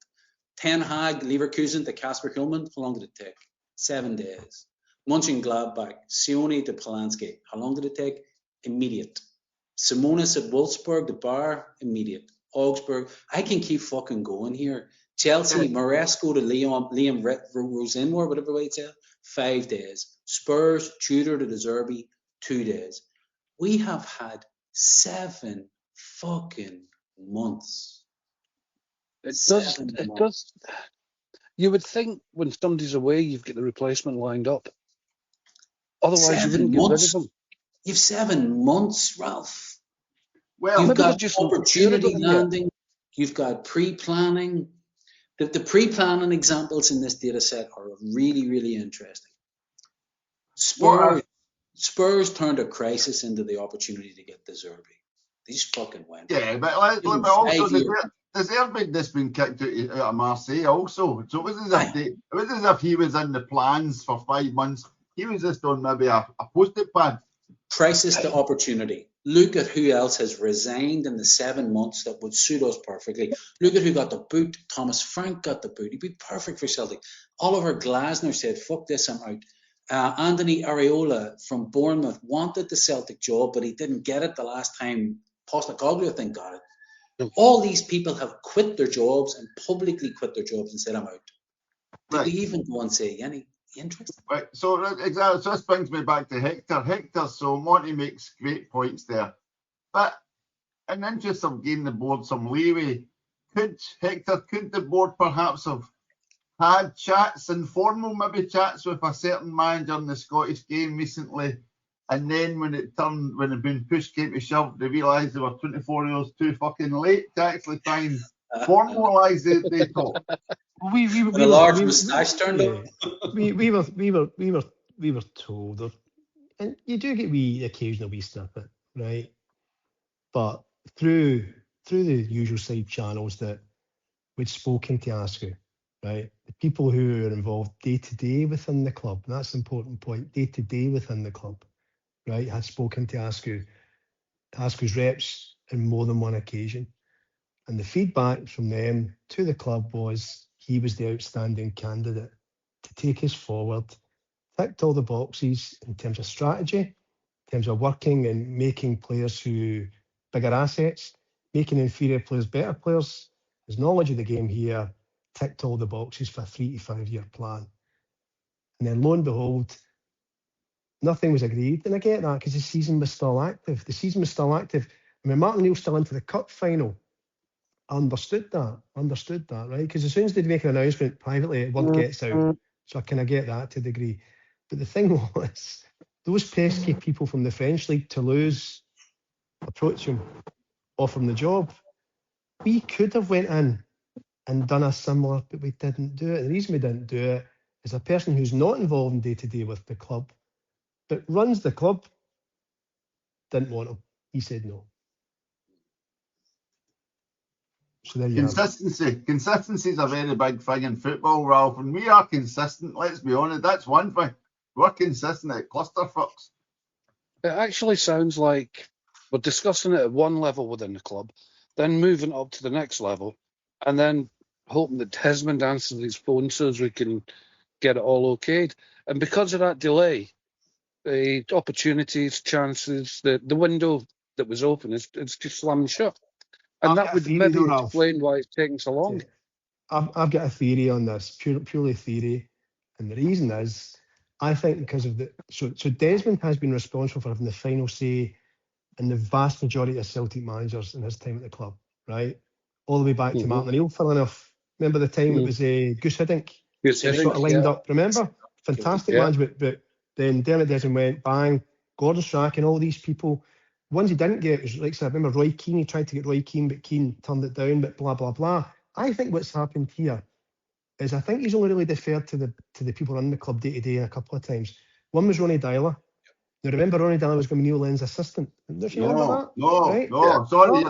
Speaker 7: Ten Hag, Leverkusen to Kasper Hillman. How long did it take? 7 days. Mönchengladbach, Sione to Polanski. How long did it take? Immediate. Simonis at Wolfsburg, the Bar, immediate. Augsburg, I can keep fucking going here. Chelsea, Maresco to Liam Rosenmore, whatever way it's at, 5 days. Spurs, Tudor to De Zerbi, 2 days. We have had 7 fucking months.
Speaker 6: It does. You would think when somebody's away, you've got the replacement lined up. Otherwise, you wouldn't get rid of them.
Speaker 7: You've 7 months, Ralph.
Speaker 4: Well,
Speaker 7: You've
Speaker 6: Maybe they're
Speaker 7: got
Speaker 6: just
Speaker 7: opportunity
Speaker 6: not sure about it yet.
Speaker 7: landing. You've got pre-planning. The pre-planning examples in this data set are really, really interesting. Spurs turned a crisis into the opportunity to get the Zerbi. They just fucking went.
Speaker 4: yeah, but also the Zerbi that's been kicked out of Marseille also. So it wasn't as if he was in the plans for 5 months. He was just on maybe a post-it pad.
Speaker 7: Crisis to opportunity. Look at who else has resigned in the 7 months that would suit us perfectly. Look at who got the boot. Thomas Frank got the boot. He'd be perfect for Celtic. Oliver Glasner said, fuck this, I'm out. Anthony Areola from Bournemouth wanted the Celtic job, but he didn't get it the last time Postecoglou, I think, got it.
Speaker 6: No.
Speaker 7: All these people have quit their jobs and publicly quit their jobs and said, I'm out. Did we even go and say any interest?
Speaker 4: Right. So exactly. So this brings me back to Hector. So Monty makes great points there, but in the interest of giving the board some leeway, could the board perhaps have had chats, informal maybe chats with a certain manager in the Scottish game recently, and then when it been push came to shove, they realised they were 24 hours too fucking late to actually try and formalise the talk.
Speaker 5: We
Speaker 7: When a large moustache turned up.
Speaker 5: we were told, and you do get the occasional wee snippet, right? But through the usual side channels that we'd spoken to Askew, right? The people who are involved day to day within the club, and that's an important point, day to day within the club, right? Had spoken to Askew's reps on more than one occasion. And the feedback from them to the club was he was the outstanding candidate to take us forward, ticked all the boxes in terms of strategy, in terms of working and making players who bigger assets, making inferior players better players. His knowledge of the game here ticked all the boxes for a 3 to 5 year plan. And then lo and behold, nothing was agreed. And I get that because the season was still active. I mean, Martin O'Neill's still into the cup final. I understood that, right? Because as soon as they'd make an announcement privately, word gets out. So I kind of get that to a degree. But the thing was, those pesky people from the French League, Toulouse, approach him, offer him the job. We could have went in and done a similar, but we didn't do it. The reason we didn't do it is a person who's not involved in day-to-day with the club, but runs the club, didn't want him. He said no. So there you have it.
Speaker 4: Consistency is a very big thing in football, Ralph. And we are consistent, let's be honest. That's one thing. We're consistent at clusterfucks.
Speaker 6: It actually sounds like we're discussing it at one level within the club, then moving up to the next level, and then hoping that Desmond answers his phone so as we can get it all okayed. And because of that delay, the opportunities, chances, the window that was open is just slammed shut. And that would maybe explain why it's taking so long.
Speaker 5: I've got a theory on this, purely theory. And the reason is, I think because of so Desmond has been responsible for having the final say in the vast majority of Celtic managers in his time at the club, right? All the way back to Martin O'Neill, funnily enough. Remember the time it was Goose Hiddink? Sort of lined up, remember? Fantastic management, but then Dermot Desmond went, bang, Gordon Strachan, all these people. Ones he didn't get was, like I said, I remember Roy Keane, he tried to get Roy Keane, but Keane turned it down, but blah, blah, blah. I think what's happened here is I think he's only really deferred to the people running the club day to day a couple of times. One was Ronnie Dyler. Now remember, Ronnie Dyler was going to be Neil Lennon's assistant. Don't you remember that?
Speaker 4: Sorry.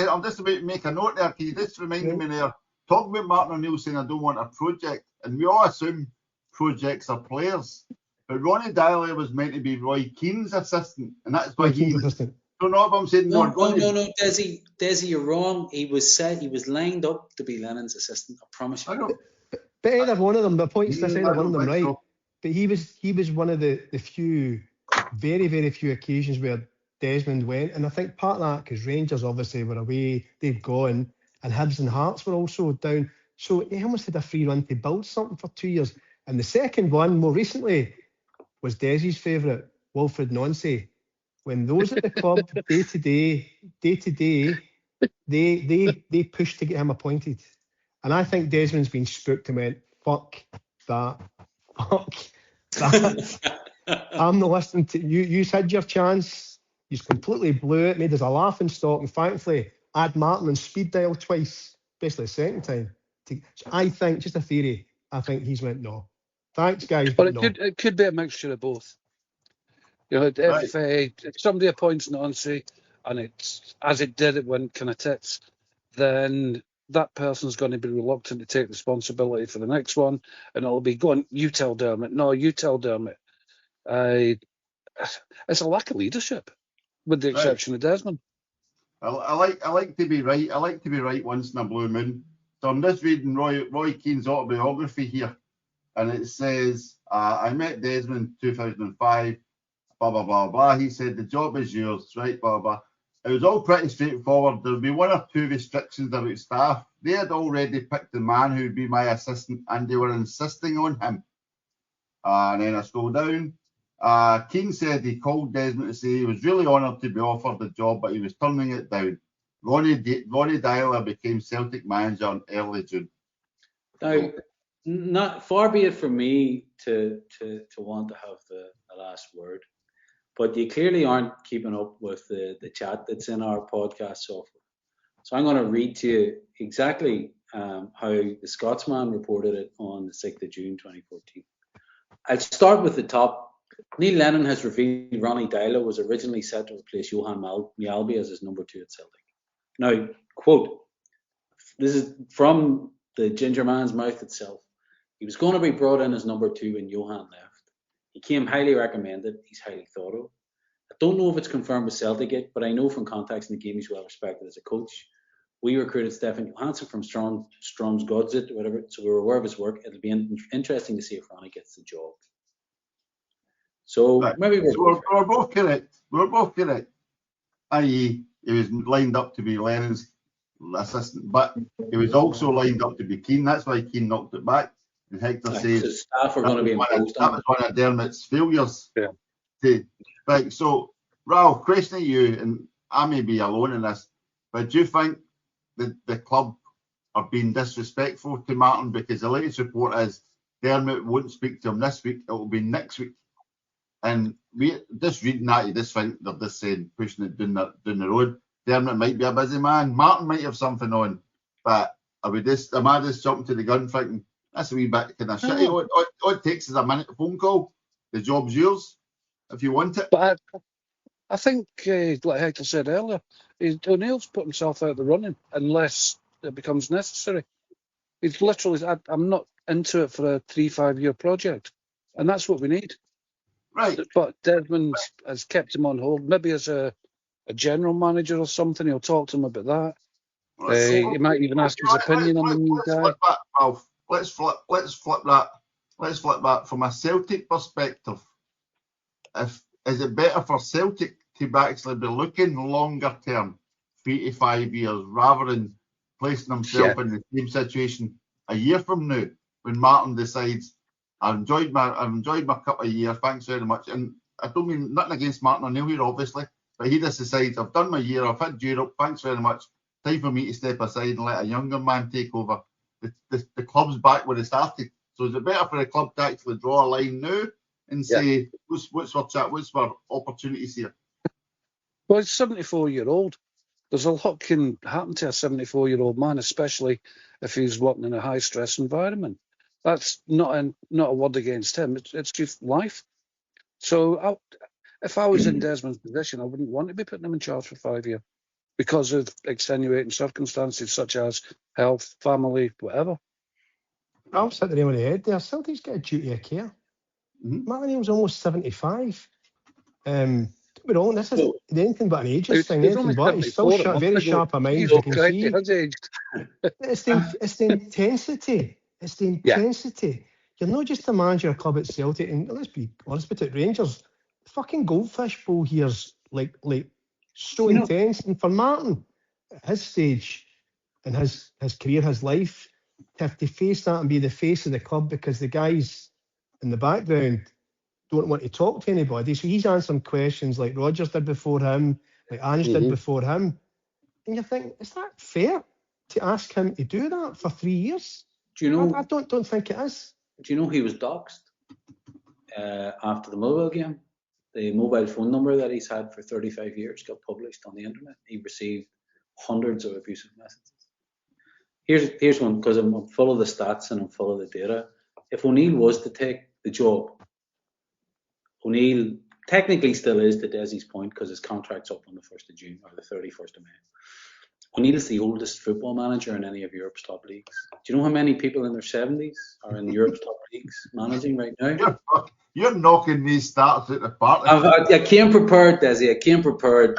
Speaker 4: I'm just about to make a note there. Can you just remind me there? Talking about Martin O'Neill saying I don't want a project, and we all assume projects are players. But Ronnie Dyler was meant to be Roy Keane's assistant, and that's why he was. Don't know what I'm saying.
Speaker 7: No, Desi, you're wrong. He was lined up to be Lennon's assistant. I promise you.
Speaker 5: But either one of them, the point's this, either one of them, right? So. But he was one of the few, very, very few occasions where Desmond went, and I think part of that because Rangers obviously were away, they'd gone, and Hibs and Hearts were also down. So he almost had a free run to build something for 2 years. And the second one, more recently, was Desi's favourite, Wilfred Nonce. When those at the club, day to day, they pushed to get him appointed. And I think Desmond's been spooked and went, fuck that. I'm not listening to you. You had your chance. You completely blew it, made us a laughing stock, and thankfully, add Martin and speed dial twice, especially the second time. So I think, just a theory, I think he's went no. Thanks, guys,
Speaker 6: But
Speaker 5: but no.
Speaker 6: it could be a mixture of both. You know,
Speaker 4: Right.
Speaker 6: if somebody appoints Nancy and it's as it did, it went kind of tits, then that person's going to be reluctant to take responsibility for the next one, and it'll be going, you tell Dermot. No, you tell Dermot. It's a lack of leadership, with the
Speaker 4: Right.
Speaker 6: exception of Desmond.
Speaker 4: I like to be right. I like to be right once in a blue moon. So I'm just reading Roy Keane's autobiography here, and it says, I met Desmond in 2005, blah, blah, blah, blah. He said, the job is yours, right, blah, blah. It was all pretty straightforward. There would be one or two restrictions about staff. They had already picked the man who would be my assistant, and they were insisting on him. And then I scroll down. Keane said he called Desmond to say he was really honoured to be offered the job, but he was turning it down. Ronnie Dyler became Celtic manager in early June.
Speaker 7: Now, not far be it from me to want to have the last word, but you clearly aren't keeping up with the chat that's in our podcast software. So I'm going to read to you exactly how the Scotsman reported it on the 6th of June 2014. I'll start with the top. Neil Lennon has revealed Ronnie Dyler was originally set to replace Johan Mjällby as his number 2 at Celtic. Now, quote, this is from the Ginger Man's mouth itself. He was going to be brought in as number 2 when Johan left. He came highly recommended. He's highly thought of. I don't know if it's confirmed with Celtic yet, but I know from contacts in the game he's well respected as a coach. We recruited Stefan Johansson from Strom's Godzit or whatever, so we were aware of his work. It'll be interesting to see if Ronnie gets the job. So
Speaker 4: Right.
Speaker 7: maybe
Speaker 4: we're both correct. We're both correct. I.e., he was lined up to be Lennon's assistant, but he was also lined up to be Keane. That's why Keane knocked it back. And Hector says
Speaker 7: so staff are going to be imposed
Speaker 4: that
Speaker 7: on.
Speaker 4: was one of Dermot's failures.
Speaker 6: Yeah.
Speaker 4: Right. So, Ralph, questioning you, and I may be alone in this, but do you think the club are being disrespectful to Martin? Because the latest report is Dermot won't speak to him this week. It will be next week. And we just reading that, you just think they're just saying, pushing it down the road. Dermot might be a busy man. Martin might have something on. But am I just jumping to the gun thinking, that's a wee bit kind of shitty. All it takes is a minute phone call. The job's yours if you want it.
Speaker 6: But I think, like Hector said earlier, O'Neill's put himself out of the running unless it becomes necessary. He's literally, I'm not into it for a 3-5 year project. And that's what we need.
Speaker 4: Right.
Speaker 6: But Desmond has kept him on hold, maybe as a general manager or something. He'll talk to him about that. He might even ask his opinion on the new guy.
Speaker 4: Flip that, Ralph. Let's flip that. Let's flip that from a Celtic perspective. Is it better for Celtic to actually be looking longer term, 3 to 5 years, rather than placing himself in the same situation a year from now when Martin decides, I've enjoyed my couple of years, thanks very much. And I don't mean nothing against Martin O'Neill here, obviously, but he just decides, I've done my year, I've had Europe, thanks very much. Time for me to step aside and let a younger man take over. The club's back where it started. So is it better for the club to actually draw a line now and say, what's our opportunities here?
Speaker 6: Well, he's 74-year-old. There's a lot can happen to a 74-year-old man, especially if he's working in a high-stress environment. That's not a word against him. It's just life. So if I was in Desmond's position, I wouldn't want to be putting him in charge for 5 years because of extenuating circumstances such as health, family, whatever.
Speaker 5: I'll sit the name on the head there. Celtic's got a duty of care. Martin O'Neill's almost 75. Don't be wrong, this isn't anything but an ages thing. Anything but he's still very sharp of mind, as you can see. It's the intensity. It's the intensity. You're not just a manager of a club at Celtic, and let's be honest with it, Rangers, the fucking Goldfish Bowl here's like so intense. And for Martin, at his stage in his career, his life, to have to face that and be the face of the club because the guys in the background don't want to talk to anybody. So he's answering questions like Rodgers did before him, like Ange did before him. And you think, is that fair to ask him to do that for 3 years?
Speaker 7: Do you know?
Speaker 5: I don't think it is.
Speaker 7: Do you know he was doxxed? after the Motherwell game. The mobile phone number that he's had for 35 years got published on the internet. He received hundreds of abusive messages. Here's one, because I'm full of the stats and I'm full of the data. If O'Neill was to take the job, O'Neill technically still is, to Desi's point, because his contract's up on the 1st of June or the 31st of May. O'Neill is the oldest football manager in any of Europe's top leagues. Do you know how many people in their 70s are in Europe's top leagues managing right now?
Speaker 4: You're knocking these stats out the park.
Speaker 7: I came prepared, Desi. I came prepared.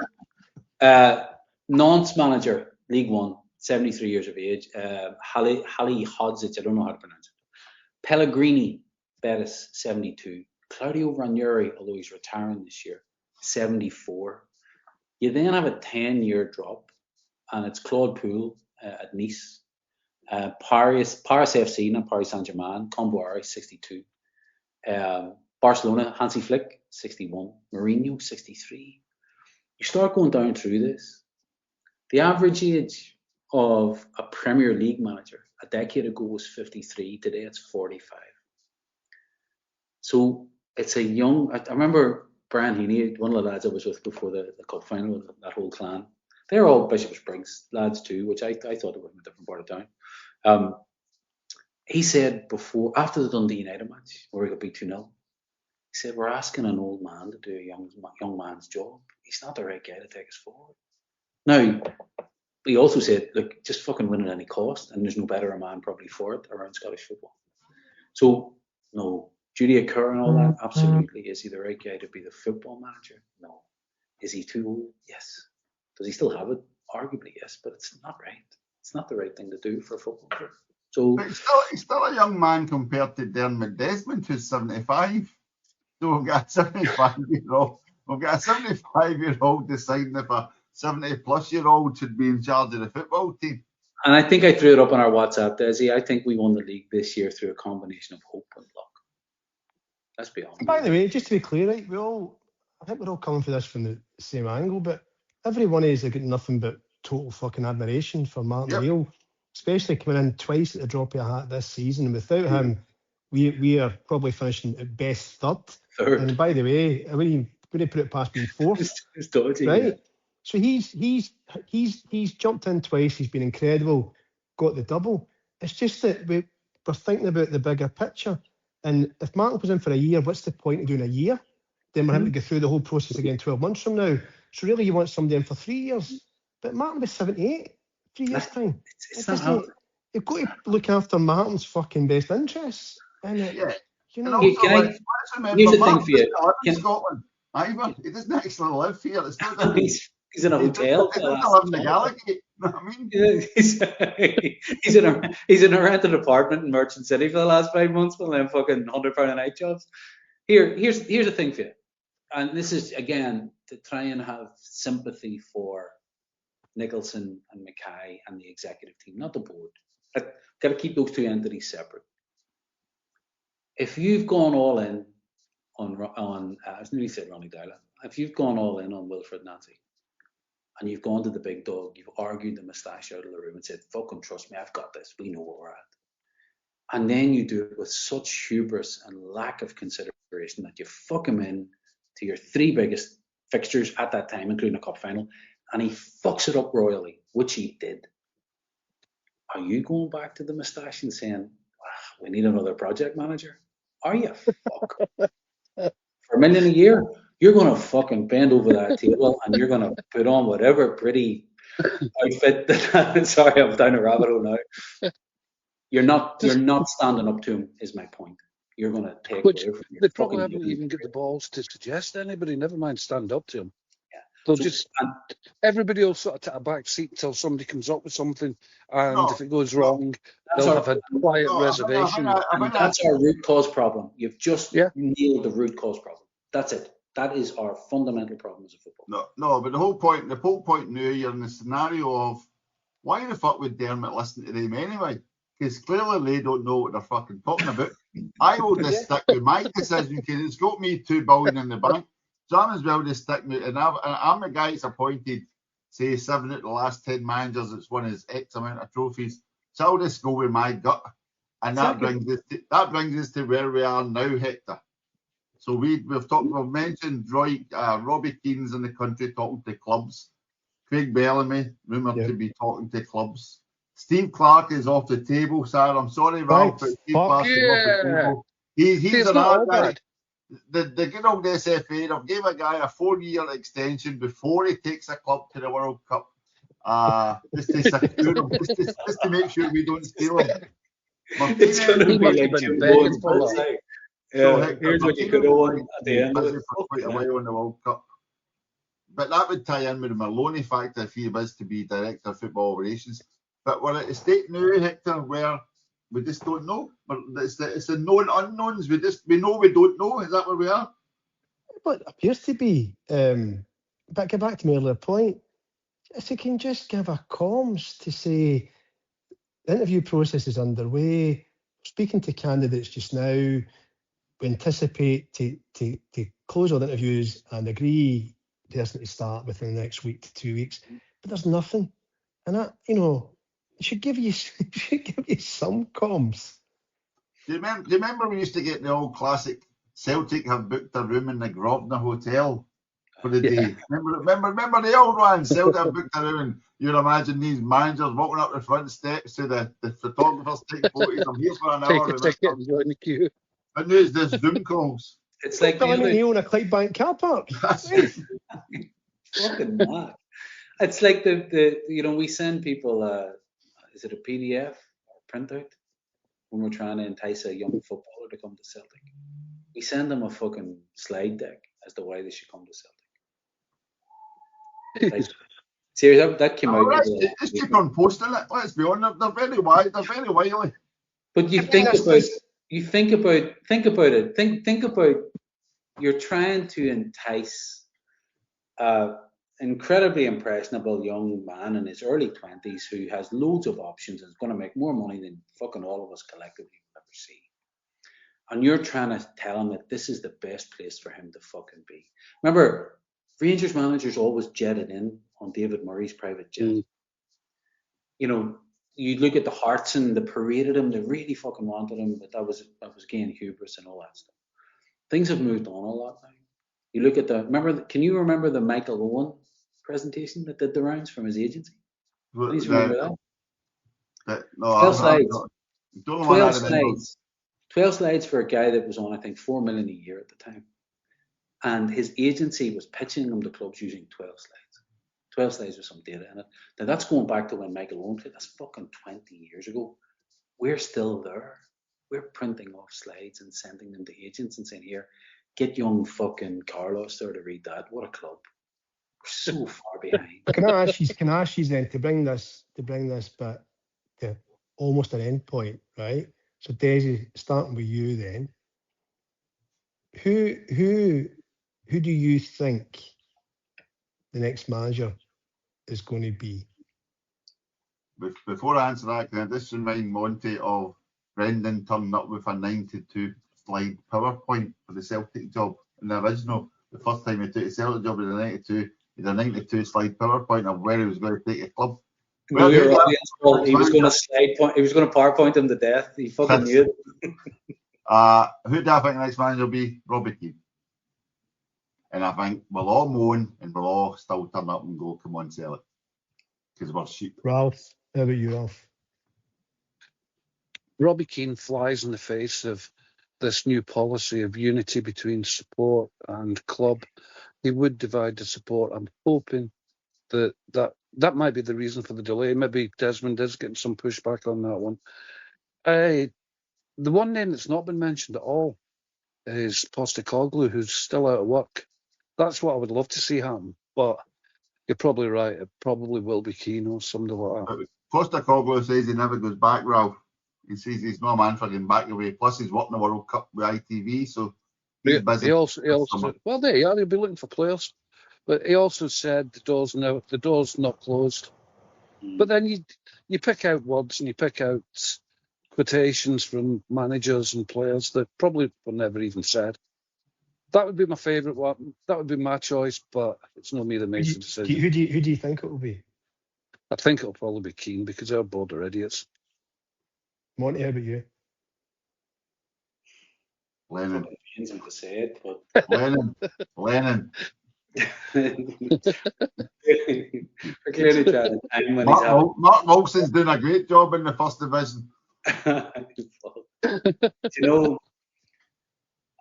Speaker 7: Nantes manager, League One, 73 years of age. Halihadzich, I don't know how to pronounce it. Pellegrini, Betis, 72. Claudio Ranieri, although he's retiring this year, 74. You then have a 10-year drop, and it's Claude Poul at Nice. Paris FC, not Paris Saint-Germain, Comboiré, 62. Barcelona, Hansi Flick, 61. Mourinho, 63. You start going down through this. The average age of a Premier League manager a decade ago was 53. Today it's 45. So it's a young. I remember Brian Heaney, one of the lads I was with before the cup final, that whole clan. They're all Bishop Springs lads too, which I thought it was in a different part of town. He said after the Dundee United match, where we got beat 2-0, he said, we're asking an old man to do a young man's job. He's not the right guy to take us forward. Now, he also said, look, just fucking win at any cost, and there's no better a man probably for it around Scottish football. So, no. Judy Kerr and all that, absolutely. Is he the right guy to be the football manager? No. Is he too old? Yes. Does he still have it? Arguably, yes, but it's not right. It's not the right thing to do for a football club. So
Speaker 4: he's still a young man compared to Dermot Desmond, who's 75. So we've got a 75-year-old. We've got a 75-year-old deciding if a 70-plus-year-old should be in charge of the football team.
Speaker 7: And I think I threw it up on our WhatsApp, Desi. I think we won the league this year through a combination of hope and luck. Let's be honest.
Speaker 5: By the way, just to be clear, right, I think we're all coming for this from the same angle, but every one of us have got nothing but total fucking admiration for Martin O'Neill, especially coming in twice at the drop of a hat this season. And without him, we are probably finishing at best third. And by the way, I wouldn't put it past being fourth.
Speaker 7: It's dodgy,
Speaker 5: right?
Speaker 7: Yeah.
Speaker 5: So he's jumped in twice. He's been incredible. Got the double. It's just that we're thinking about the bigger picture. And if Martin was in for a year, what's the point of doing a year? Then we're having to go through the whole process again 12 months from now. So really, you want somebody in for 3 years. But Martin was 78, 3 years' time.
Speaker 7: It's not how...
Speaker 5: You've got to look after Martin's fucking best interests. And you know,
Speaker 7: here's the thing for you.
Speaker 4: In Scotland, either. He doesn't actually live here. It's not that
Speaker 7: he's in a hotel.
Speaker 4: He doesn't live in the Gallagher. You know what I mean?
Speaker 7: Yeah, he's in a rented apartment in Merchant City for the last 5 months, with them fucking £100 a night jobs. Here's the thing for you, and this is again to try and have sympathy for Nicholson and Mackay and the executive team, not the board. I've got to keep those two entities separate. If you've gone all in on I was nearly said Ronnie Dylan. If you've gone all in on Wilfred Nancy, and you've gone to the big dog, you've argued the moustache out of the room and said, fucking trust me, I've got this, we know where we're at. And then you do it with such hubris and lack of consideration that you fuck him in to your three biggest fixtures at that time, including a cup final, and he fucks it up royally, which he did. Are you going back to the moustache and saying, we need another project manager? Are you? Fuck. For $1 million a year, you're going to fucking bend over that table and you're going to put on whatever pretty outfit that, sorry, I'm down a rabbit hole now. You're not standing up to him, is my point. You're going to take away from him.
Speaker 6: They probably haven't even got the balls to suggest anybody, never mind stand up to him. Yeah. Everybody will sort of take a back seat until somebody comes up with something, and if it goes wrong, they'll have a quiet reservation.
Speaker 7: And that's our root cause problem. You've just nailed the root cause problem. That's it. That is our fundamental problem as a football.
Speaker 4: No, but the whole point now, you're in the scenario of why the fuck would Dermot listen to them anyway? Because clearly they don't know what they're fucking talking about. I will just stick with my decision because it's got me $2 billion in the bank. So I'm as well just sticking with, and I'm the guy that's appointed, say, 7 out of the last 10 managers that's won his X amount of trophies. So I'll just go with my gut, and that brings us to where we are now, Hector. So we've mentioned Robbie Keane's in the country talking to clubs. Craig Bellamy rumoured to be talking to clubs. Steve Clark is off the table, sir. I'm sorry, Ralph, but Steve Clark is off the table. He's
Speaker 6: it's
Speaker 4: an
Speaker 6: not all
Speaker 4: hard guy.
Speaker 6: bad.
Speaker 4: The good old SFA have gave a guy a 4-year extension before he takes a club to the World Cup. Just to secure him, just to make sure we don't steal him.
Speaker 7: It's going to
Speaker 6: He
Speaker 7: be
Speaker 6: must
Speaker 7: like
Speaker 6: have been
Speaker 7: Jim
Speaker 6: begging
Speaker 7: Bones,
Speaker 6: for
Speaker 7: but
Speaker 6: that.
Speaker 7: like,
Speaker 4: So,
Speaker 7: yeah, here's what you could have won at the end of
Speaker 4: busy
Speaker 7: it.
Speaker 4: for quite a while in the World Cup. But that would tie in with the Maloney factor if he was to be director of football operations. But we're at a state now, Hector, where we just don't know. It's the known unknowns. We know we don't know. Is that where we are?
Speaker 5: Well, it appears to be. But get back to my earlier point. If you can just give a comms to say the interview process is underway, speaking to candidates just now, we anticipate to close all the interviews and agree the person to start within the next week to 2 weeks. But there's nothing. And that, it should give you some comms.
Speaker 4: Do you remember we used to get the old classic Celtic have booked a room in the Grosvenor Hotel for the day? Remember the old one? Celtic have booked a room, and you'd imagine these managers walking up the front steps to the photographers taking photos. I'm here for an hour.
Speaker 6: Take a ticket and join the queue.
Speaker 4: And there's this Zoom calls.
Speaker 7: It's like
Speaker 5: Billy McNeil in a Clydebank car park.
Speaker 4: That's it.
Speaker 7: fucking mad. It's like the we send people is it a PDF or printout when we're trying to entice a young footballer to come to Celtic. We send them a fucking slide deck as to why they should come to Celtic. Like, seriously, that came out.
Speaker 4: Just keep on posting it. Let's be honest. They're very wide. They're very wily.
Speaker 7: But you think about it. You're trying to entice incredibly impressionable young man in his early 20s who has loads of options and is going to make more money than fucking all of us collectively will ever see. And you're trying to tell him that this is the best place for him to fucking be. Remember, Rangers managers always jetted in on David Murray's private jet. You look at the Hartson, they paraded him, they really fucking wanted him, but that was again hubris and all that stuff. Things have moved on a lot now. You look at can you remember the Michael Owen presentation that did the rounds from his agency? Please remember that. 12 slides. 12 slides for a guy that was on, I think, $4 million a year at the time. And his agency was pitching him to clubs using 12 slides. 12 slides with some data in it. Now that's going back to when Michael Owen played. That's fucking 20 years ago. We're still there. We're printing off slides and sending them to agents and saying, here, get young fucking Carlos there to read that. What a club. We're so far behind.
Speaker 5: Can I ask you then to bring this but to almost an end point, right? So Desi, starting with you then. Who do you think the next manager is going to be?
Speaker 4: Before I answer that, can I just remind Monty of Brendan turning up with a 92-slide PowerPoint for the Celtic job in the original. The first time he took the Celtic job in the 92, he had a 92-slide PowerPint of where he was going to take a club.
Speaker 7: He was going to PowerPoint him to death. He fucking knew it.
Speaker 4: Who do I think the next manager will be? Robbie Keane. And I think we'll all moan and we'll all still turn up and go, come on, Celtic. Because we're sheep.
Speaker 5: Ralph, how about you, Ralph?
Speaker 6: Robbie Keane flies in the face of this new policy of unity between support and club. He would divide the support. I'm hoping that might be the reason for the delay. Maybe Desmond is getting some pushback on that one. The one name that's not been mentioned at all is Postecoglou, who's still out of work. That's what I would love to see happen, but you're probably right. It probably will be Keane or something like that.
Speaker 4: Postecoglou says he never goes back, Ralph. He says he's no man for getting back away. Plus, he's working the World Cup with ITV, so he's busy.
Speaker 6: He also well, there you are. He'll be looking for players. But he also said the door's not closed. But then you pick out words and you pick out quotations from managers and players that probably were never even said. That would be my favourite one. That would be my choice, but it's not me that makes the decision.
Speaker 5: Who do you think it will be?
Speaker 6: I think it'll probably be Keane because our board are idiots.
Speaker 5: Monty, how about you?
Speaker 4: Lennon.
Speaker 7: Fucking pains him to say it, but
Speaker 4: Lennon.
Speaker 7: we're clearly trying to time when he's
Speaker 4: Mark Wilson's doing a great job in the first division.
Speaker 7: You know,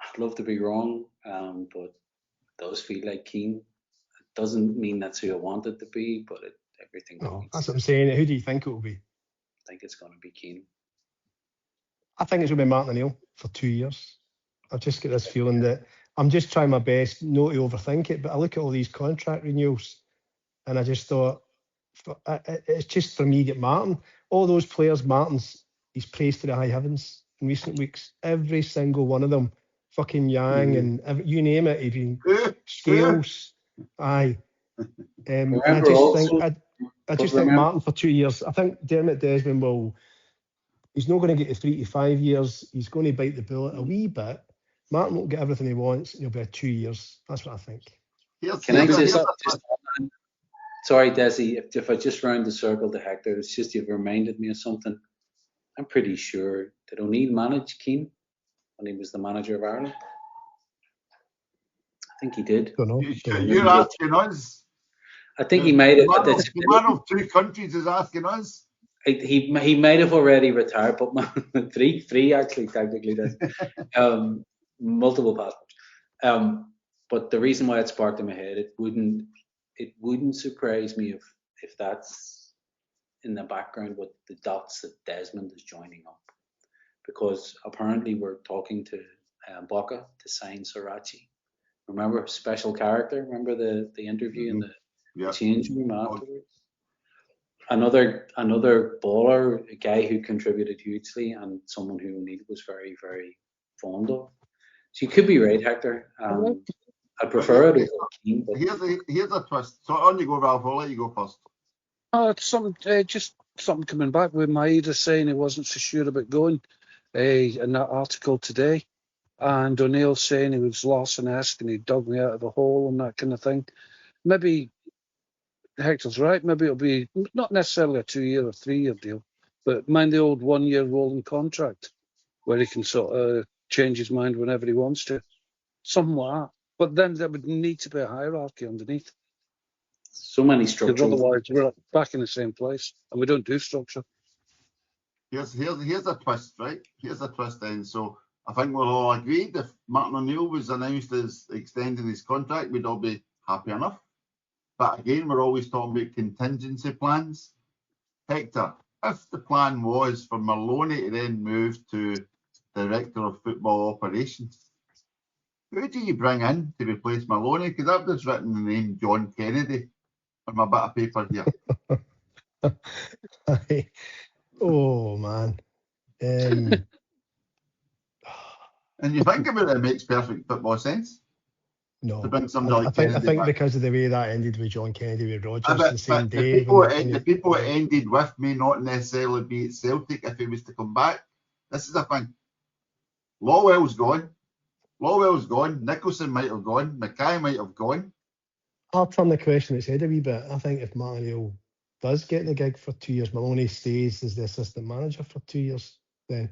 Speaker 7: I'd love to be wrong, but it does feel like Keane. It doesn't mean that's who I want it to be, but everything
Speaker 5: No,
Speaker 7: points
Speaker 5: that's
Speaker 7: to
Speaker 5: what I'm saying. Who do you think it will be?
Speaker 7: I think it's going to be Keane.
Speaker 5: I think it's going to be Martin O'Neill for 2 years. I've just got this feeling that I'm just trying my best not to overthink it, but I look at all these contract renewals and I just thought, it's just for me to get Martin. All those players, he's praised to the high heavens in recent weeks. Every single one of them. Fucking Yang and you name it, even Scales. Aye. And I just think Martin for 2 years. I think Dermot Desmond he's not going to get to 3 to 5 years. He's going to bite the bullet a wee bit. Martin won't get everything he wants, and he'll be at 2 years. That's what I think.
Speaker 7: Can I say something? Sorry, Desi, if I just round the circle to Hector, it's just you've reminded me of something. I'm pretty sure that O'Neill managed Keane when he was the manager of Ireland. I think he did.
Speaker 5: Don't know.
Speaker 4: You're asking us.
Speaker 7: I think he might have.
Speaker 4: The man of two countries is asking us.
Speaker 7: He might have already retired, but three actually technically does. Multiple passports. But the reason why it sparked in my head, it wouldn't surprise me if that's in the background with the dots that Desmond is joining up, because apparently we're talking to Boca to sign Sirachi. Remember, special character. Remember the interview in the change room afterwards. Another baller, a guy who contributed hugely, and someone who O'Neill was very, very fond of. So you could be right, Hector. I prefer it over Keane.
Speaker 4: Here's a twist. So on you go, Ralph. I'll let you go first.
Speaker 6: Just something coming back with Maeda saying he wasn't so sure about going in that article today, and O'Neill saying he was Lawson-esque and he dug me out of the hole and that kind of thing. Maybe Hector's right. Maybe it'll be not necessarily a 2 year or 3 year deal, but mind the old 1 year rolling contract where he can sort of change his mind whenever he wants to. Something like that. But then there would need to be a hierarchy underneath.
Speaker 7: So many structural.
Speaker 6: Otherwise, we're back in the same place, and we don't do structure.
Speaker 4: Here's a twist, right? Here's a twist then. So I think we'll all agreed if Martin O'Neill was announced as extending his contract, we'd all be happy enough. But again, we're always talking about contingency plans. Hector, if the plan was for Maloney to then move to Director of Football Operations, who do you bring in to replace Maloney? Because I've just written the name John Kennedy on my bit of paper here.
Speaker 5: Oh, man.
Speaker 4: And you think about it, it makes perfect football sense.
Speaker 5: No,
Speaker 4: to bring somebody
Speaker 5: I think
Speaker 4: back.
Speaker 5: because of the way that ended with John Kennedy with Rodgers the same day.
Speaker 4: The people it ended with may not necessarily be at Celtic if he was to come back. This is the thing. Lawwell's gone. Nicholson might have gone. Mackay might have gone.
Speaker 5: I'll turn the question its head a wee bit. I think if Martin O'Neill does get the gig for 2 years, Maloney stays as the assistant manager for 2 years, then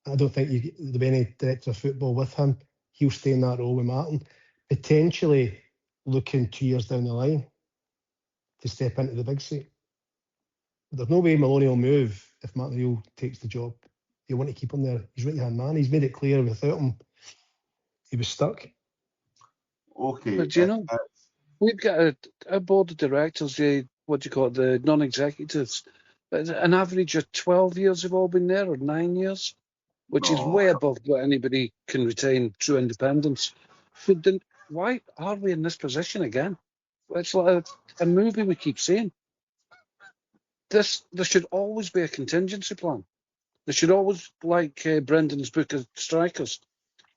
Speaker 5: I don't think there'll be any director of football with him. He'll stay in that role with Martin. Potentially looking 2 years down the line to step into the big seat. There's no way Maloney will move if Martin O'Neill takes the job. You want to keep him there. He's right-hand man. He's made it clear without him, he was stuck.
Speaker 4: Okay.
Speaker 6: But you know, we've got a board of directors, the non-executives. An average of 12 years have all been there, or 9 years, which is way above what anybody can retain through independence. But then why are we in this position again? It's like a movie we keep seeing. There should always be a contingency plan. There should always, like Brendan's book of strikers,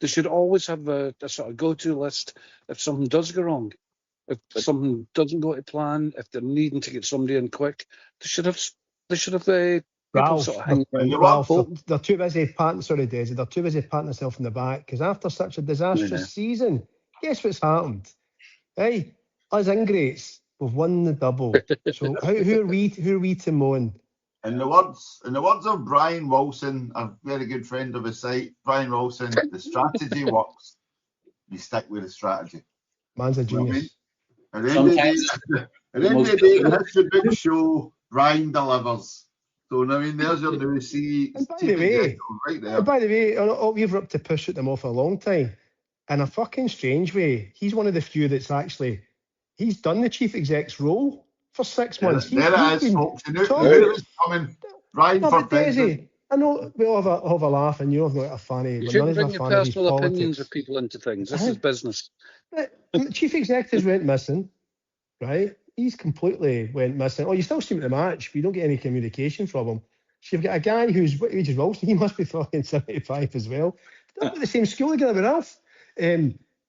Speaker 6: they should always have a sort of go-to list if something does go wrong. If something doesn't go to plan, if they're needing to get somebody in quick, they should have people sort of hanging around.
Speaker 5: Ralph, they're too busy patting. Sorry, Desi, they're too busy patting themselves in the back because after such a disastrous season, guess what's happened? Hey, us ingrates, we've won the double. So who are we to moan?
Speaker 4: In the words of Brian Wilson, a very good friend of the site, Brian Wilson, the strategy works. You stick with the strategy.
Speaker 5: Man's a
Speaker 4: You know what I mean?
Speaker 5: genius.
Speaker 4: At the end of the day, the history books show Brian delivers. So, you know what I mean, there's your new
Speaker 5: And by
Speaker 4: chief
Speaker 5: the way,
Speaker 4: executive right there.
Speaker 5: we've ripped to push at them off a long time. In a fucking strange way, he's one of the few that's actually, he's done the chief exec's role for 6 months.
Speaker 4: There it is, folks. You knew it was coming. Brian
Speaker 5: No,
Speaker 4: for
Speaker 5: but
Speaker 4: president.
Speaker 5: Desi, I know we all have a laugh, and you're not a fan of.
Speaker 6: You
Speaker 5: But none
Speaker 6: shouldn't
Speaker 5: of us
Speaker 6: bring
Speaker 5: are a
Speaker 6: your
Speaker 5: fan of his
Speaker 6: personal opinions
Speaker 5: politics.
Speaker 6: of people into things. This is business.
Speaker 5: The chief executives went missing, right? He's completely went missing. Oh, you still see him at the match, but you don't get any communication from him. So you've got a guy who's what age is Wilson? He must be fucking 75 as well. They're not at the same school together with Ralph.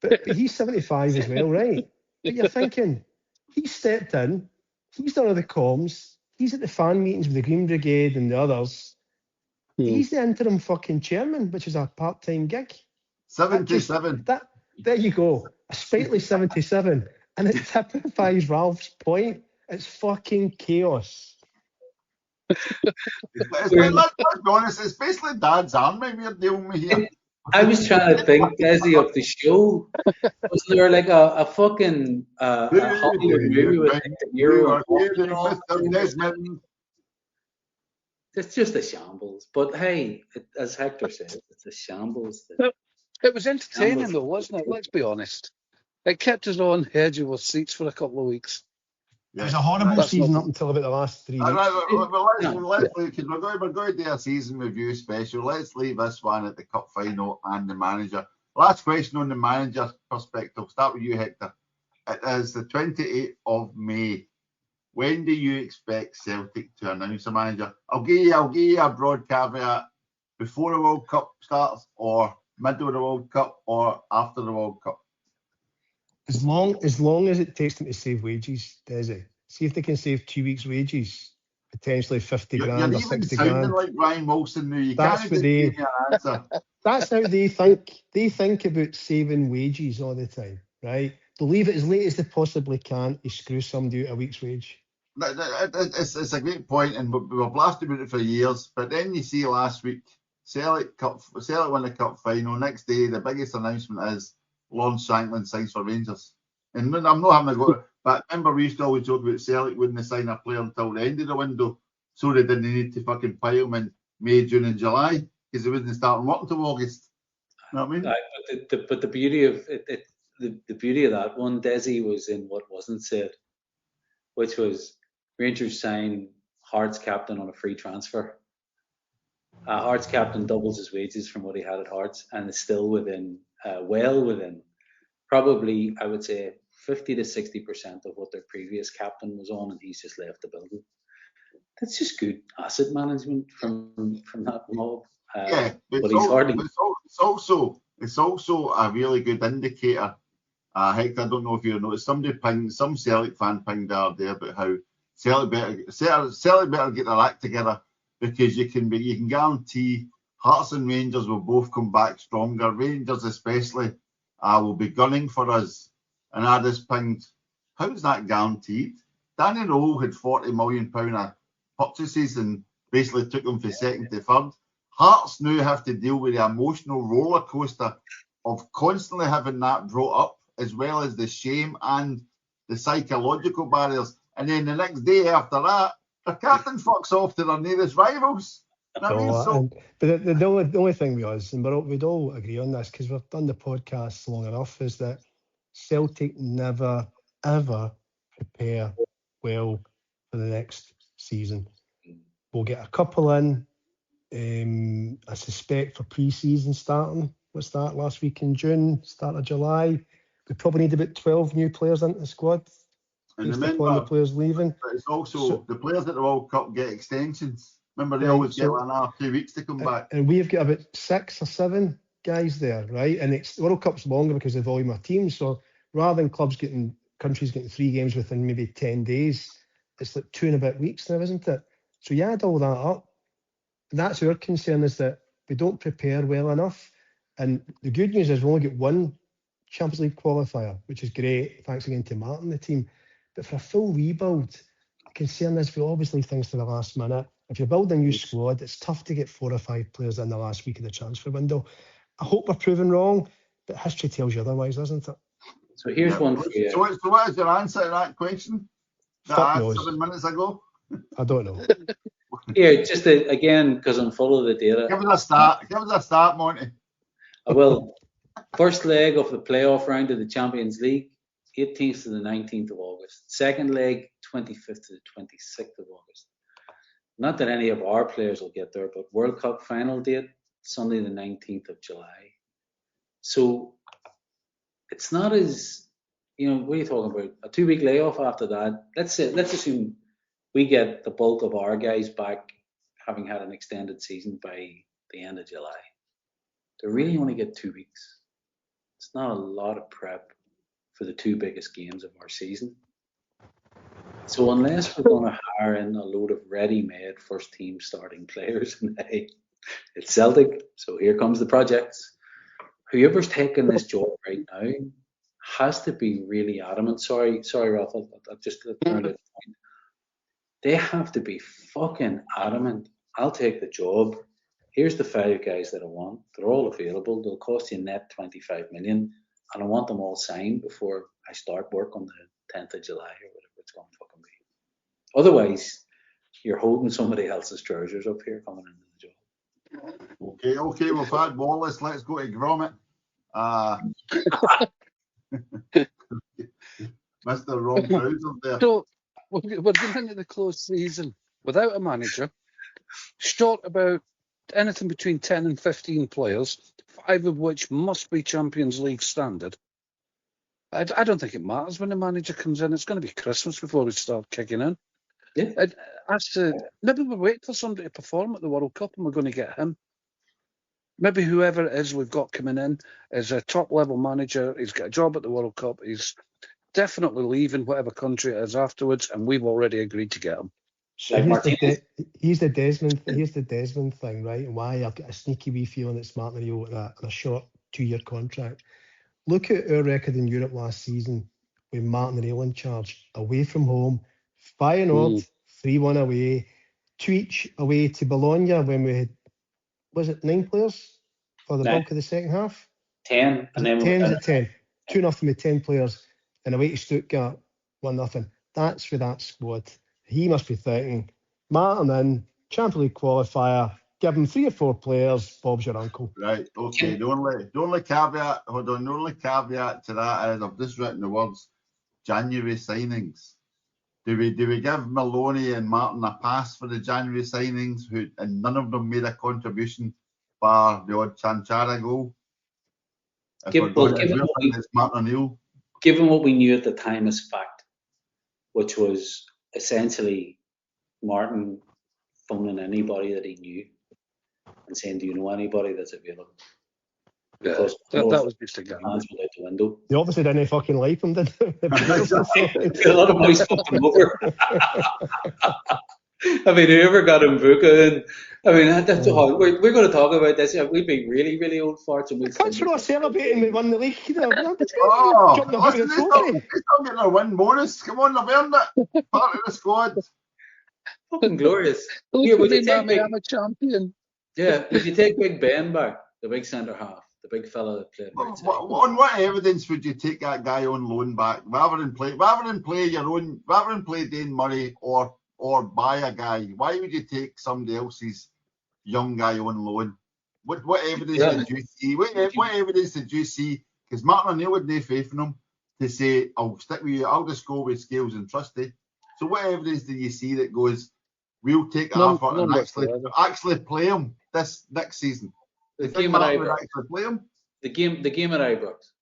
Speaker 5: But he's 75 as well, right? But you're thinking, he stepped in, he's done all the comms, he's at the fan meetings with the Green Brigade and the others. He's the interim fucking chairman, which is a part-time gig.
Speaker 4: 77.
Speaker 5: There you go. A sprightly 77. And it typifies Ralph's point. It's fucking chaos.
Speaker 4: Let's be honest, it's basically Dad's army we're dealing with here.
Speaker 7: I was trying to think, Desi, of the show. Was there like a fucking a Hollywood movie with De Niro and
Speaker 4: Desmond.
Speaker 7: It's just a shambles. But hey, as Hector says, it's a shambles.
Speaker 6: It was entertaining though, wasn't it? Let's be honest. It kept us on edge of our seats for a couple of weeks.
Speaker 5: It was a horrible season up until about the last 3 weeks.
Speaker 4: Let's because we're going to do a season review special. Let's leave this one at the cup final and the manager. Last question on the manager perspective. Start with you, Hector. It is the 28th of May. When do you expect Celtic to announce a manager? I'll give you a broad caveat. Before the World Cup starts, or middle of the World Cup, or after the World Cup.
Speaker 5: As long as it takes them to save wages, Desi. See if they can save 2 weeks' wages, potentially 50 grand or 60 grand.
Speaker 4: You're even sounding like Ryan Wilson now. You
Speaker 5: That's
Speaker 4: can't
Speaker 5: what
Speaker 4: give me an answer.
Speaker 5: That's how they think. They think about saving wages all the time, right? They'll leave it as late as they possibly can to screw somebody out a week's wage.
Speaker 4: It's a great point, and we were blasted about it for years. But then you see last week, Celtic win the cup final. Next day, the biggest announcement is Lawrence Shankland signs for Rangers. And I'm not having a go, but remember we used to always joke about Celtic wouldn't sign a player until the end of the window, so they didn't need to fucking pile him in May, June, and July because they wasn't starting work until August. You know what I mean?
Speaker 7: But the beauty of it, the beauty of that one, Desi, was in what wasn't said, which was Rangers signed Hearts captain on a free transfer. Hearts captain doubles his wages from what he had at Hearts and is still within, well within, probably I would say 50 to 60% of what their previous captain was on, and he's just left the building. That's just good asset management from that mob. But he's hardly.
Speaker 4: It's also a really good indicator. Hector, I don't know if you noticed, some Celtic fan pinged the other day about how Celtic better get their act together because you can guarantee Hearts and Rangers will both come back stronger. Rangers especially will be gunning for us. And I just pinged, how's that guaranteed? Danny Rowe had £40 million of purchases and basically took them from second to third. Hearts now have to deal with the emotional roller coaster of constantly having that brought up, as well as the shame and the psychological barriers. And then the next day after that, the captain fucks off to their nearest rivals.
Speaker 5: But the only thing with us, and we'd all agree on this because we've done the podcast long enough, is that Celtic never, ever prepare well for the next season. We'll get a couple in, I suspect, for pre-season starting. What's that, last week in June, start of July? We probably need about 12 new players into the squad.
Speaker 4: And
Speaker 5: based
Speaker 4: remember,
Speaker 5: upon the players leaving.
Speaker 4: But it's also the players at the World Cup get extensions. Remember, they always get another 2 weeks to come back.
Speaker 5: And we've got about 6 or 7 guys there, right? And the World Cup's longer because of the volume of teams. So rather than countries getting 3 games within maybe 10 days, it's like 2 and a bit weeks now, isn't it? So you add all that up. And that's our concern, is that we don't prepare well enough. And the good news is we only get 1 Champions League qualifier, which is great. Thanks again to Martin, the team. But for a full rebuild, the concern is we always leave things to the last minute. If you're building a new squad, it's tough to get 4 or 5 players in the last week of the transfer window. I hope we're proven wrong, but history tells you otherwise, doesn't it?
Speaker 7: So here's one for you.
Speaker 4: So what is your answer to that question? That
Speaker 5: Fuck
Speaker 4: I asked
Speaker 5: knows.
Speaker 4: 7 minutes ago?
Speaker 5: I don't know.
Speaker 7: Here, just again, because I'm full of the data.
Speaker 4: Give us a start. Give us a start, Monty.
Speaker 7: I will. First leg of the playoff round of the Champions League, 18th to the 19th of August. Second leg, 25th to the 26th of August. Not that any of our players will get there, but World Cup final date, Sunday the 19th of July. So it's not as, what are you talking about? A 2-week layoff after that. Let's assume we get the bulk of our guys back, having had an extended season by the end of July. They really only get 2 weeks. It's not a lot of prep for the 2 biggest games of our season. So unless we're going to hire in a load of ready-made first-team starting players, it's Celtic. So here comes the projects. Whoever's taking this job right now has to be really adamant. Sorry, Ralph, I'll just turn it. They have to be fucking adamant. I'll take the job. Here's the 5 guys that I want. They're all available. They'll cost you net 25 million, and I want them all signed before I start work on the 10th of July or whatever it's going to fucking be. Otherwise, you're holding somebody else's trousers up here coming into the job.
Speaker 4: Okay, we've had Wallace. Let's go to Gromit. Mr. Ron Trousers there.
Speaker 6: So we're going into the close season without a manager, short about anything between 10 and 15 players, 5 of which must be Champions League standard. I don't think it matters when the manager comes in. It's going to be Christmas before we start kicking in.
Speaker 7: Yeah.
Speaker 6: Maybe we'll wait for somebody to perform at the World Cup and we're going to get him. Maybe whoever it is we've got coming in is a top-level manager. He's got a job at the World Cup. He's definitely leaving whatever country it is afterwards, and we've already agreed to get him.
Speaker 5: So here's the Desmond thing, right? And why I've got a sneaky wee feeling it's Martin on a short 2-year contract. Look at our record in Europe last season with Martin O'Neill in charge. Away from home, Feyenoord, 3-1 away, 2 each away to Bologna when we had, was it 9 players for the bulk of the second half?
Speaker 7: 10. And then
Speaker 5: 10 at 10. 2-0 with 10 players and away to Stuttgart, 1-0. That's for that squad. He must be thinking, Martin in, Champions League qualifier, give him 3 or 4 players, Bob's your uncle.
Speaker 4: Right, okay. The only caveat to that is I've just written the words January signings. Do we give Maloney and Martin a pass for the January signings and none of them made a contribution bar the odd Chanchara goal?
Speaker 7: Given what we knew at the time as fact, which was essentially Martin phoning anybody that he knew and saying, do you know anybody that's available? Because
Speaker 6: that was just a game.
Speaker 7: Hands went out the window.
Speaker 5: They obviously didn't fucking like him, did they?
Speaker 7: A lot of boys fucked him over. I mean, whoever got him in, I mean, that's hard. We're going to talk about this. We've been really, really old farts. And
Speaker 5: That's for us celebrating we won the league.
Speaker 4: Listen, they're still getting a win bonus. Come on, they've earned it. Part of the squad.
Speaker 7: Fucking glorious.
Speaker 6: I'm a champion.
Speaker 7: Yeah, if you take Big Ben back, the big centre half, the big fella that played outside.
Speaker 4: On what evidence would you take that guy on loan back, rather than play Dane Murray or buy a guy? Why would you take somebody else's young guy on loan? What evidence did you see? What evidence did you see? Because Martin O'Neill had no faith in him to say, I'll stick with you, I'll just go with Scales and Trusty. So what evidence did you see that goes, we'll take the effort and actually play him this next season?
Speaker 7: The game at Ibrox.
Speaker 4: The game at
Speaker 7: Ibrox.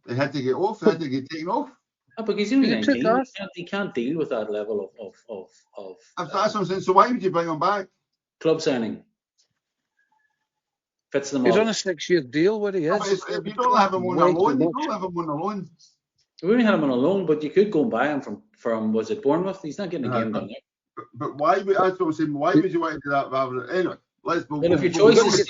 Speaker 4: They had to get off. They had to get taken off.
Speaker 7: Oh, because he's only 19. He can't deal with that level of.
Speaker 4: That's what I'm saying. So why would you bring him back?
Speaker 7: Club signing. Fits them all.
Speaker 6: He's on a 6-year deal. What he is.
Speaker 4: If you don't have him on a loan, you don't have him on a loan.
Speaker 7: We only had him on a loan, but you could go and buy him from was it Bournemouth? He's not getting a game down there.
Speaker 4: But why would I was saying? Why would you want to do that rather than anyway? Let's go.
Speaker 7: Well, if your choice is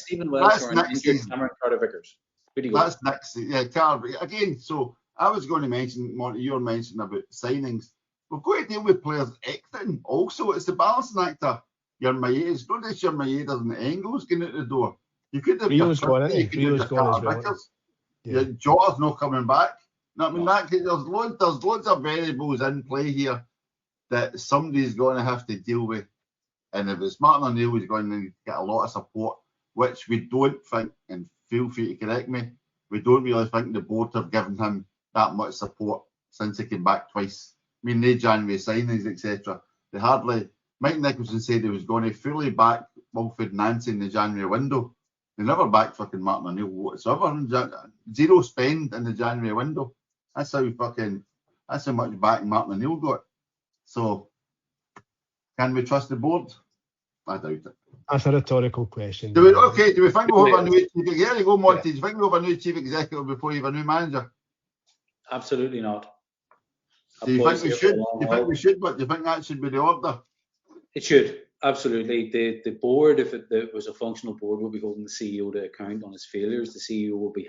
Speaker 7: Stephen Welsh, or an injured Cameron Carter-Vickers, who do you go?
Speaker 4: That's next season. Yeah, Carter again. So I was going to mention, Monty, you were mentioning about signings. we've got to deal with players exiting. Also, it's the balancing actor. Your Maeda, not just your Maedas and the Engels going out the door. You could have
Speaker 5: Rio's
Speaker 4: your
Speaker 5: gone,
Speaker 4: Christie,
Speaker 5: isn't he?
Speaker 4: you could
Speaker 5: Rio's
Speaker 4: have
Speaker 5: gone
Speaker 4: your
Speaker 5: as
Speaker 4: Carter
Speaker 5: well.
Speaker 4: Vickers.
Speaker 5: Yeah.
Speaker 4: Your Jota's not coming back. I mean, there's loads of variables in play here that somebody's going to have to deal with. And if it's Martin O'Neill, he's going to get a lot of support, which we don't think, and feel free to correct me, we don't really think the board have given him that much support since he came back twice. I mean, they January signings, etc. They hardly. Mike Nicholson said he was going to fully back Wilfred Nancy in the January window. They never backed fucking Martin O'Neill whatsoever. Zero spend in the January window. That's how much back Martin O'Neill got. So, can we trust the board? I doubt it.
Speaker 5: That's a rhetorical question.
Speaker 4: Do we think we'll have a new chief executive? There you go, Monty. Do you think we'll have a new chief executive before you have a new manager?
Speaker 7: Absolutely not.
Speaker 4: Do you think we should? Do you think we should? But do you think that should be the order?
Speaker 7: It should, absolutely. The board, if it was a functional board, will be holding the CEO to account on his failures. The CEO will be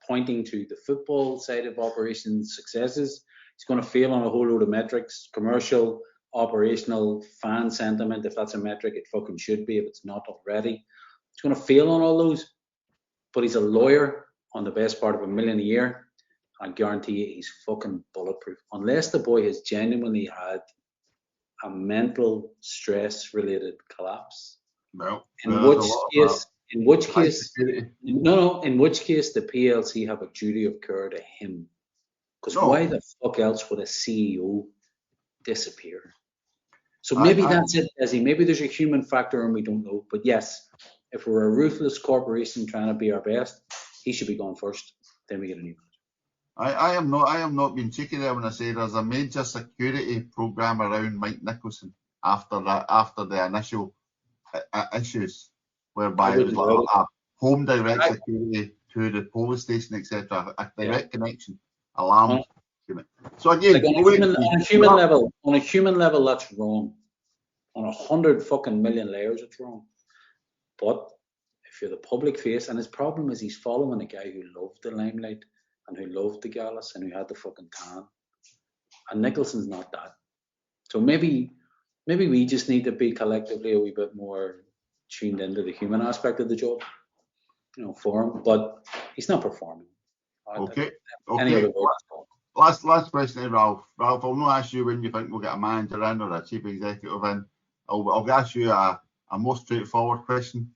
Speaker 7: pointing to the football side of operations successes. He's going to fail on a whole load of metrics, commercial, operational, fan sentiment. If that's a metric, it fucking should be if it's not already. He's going to fail on all those, but he's a lawyer on the best part of $1 million a year. I guarantee you he's fucking bulletproof. Unless the boy has genuinely had a mental stress-related collapse.
Speaker 4: Well,
Speaker 7: in which case, the PLC have a duty of care to him. Because why the fuck else would a CEO disappear? So maybe that's it, Desi. Maybe there's a human factor and we don't know. But yes, if we're a ruthless corporation trying to be our best, he should be going first. Then we get a new.
Speaker 4: I am not being cheeky there when I say there's a major security program around Mike Nicholson after the initial issues, whereby it was like a home direct security to the police station, etc. A direct connection, alarm. So again,
Speaker 7: like on a human level, that's wrong. On 100 fucking million layers, it's wrong. But if you're the public face, and his problem is he's following a guy who loved the limelight and who loved the Gallus and who had the fucking tan. And Nicholson's not that. So maybe we just need to be collectively a wee bit more tuned into the human aspect of the job, for him. But he's not performing.
Speaker 4: Okay. Last question to Ralph. Ralph, I'll not ask you when you think we'll get a manager in or a chief executive in. I'll ask you a more straightforward question.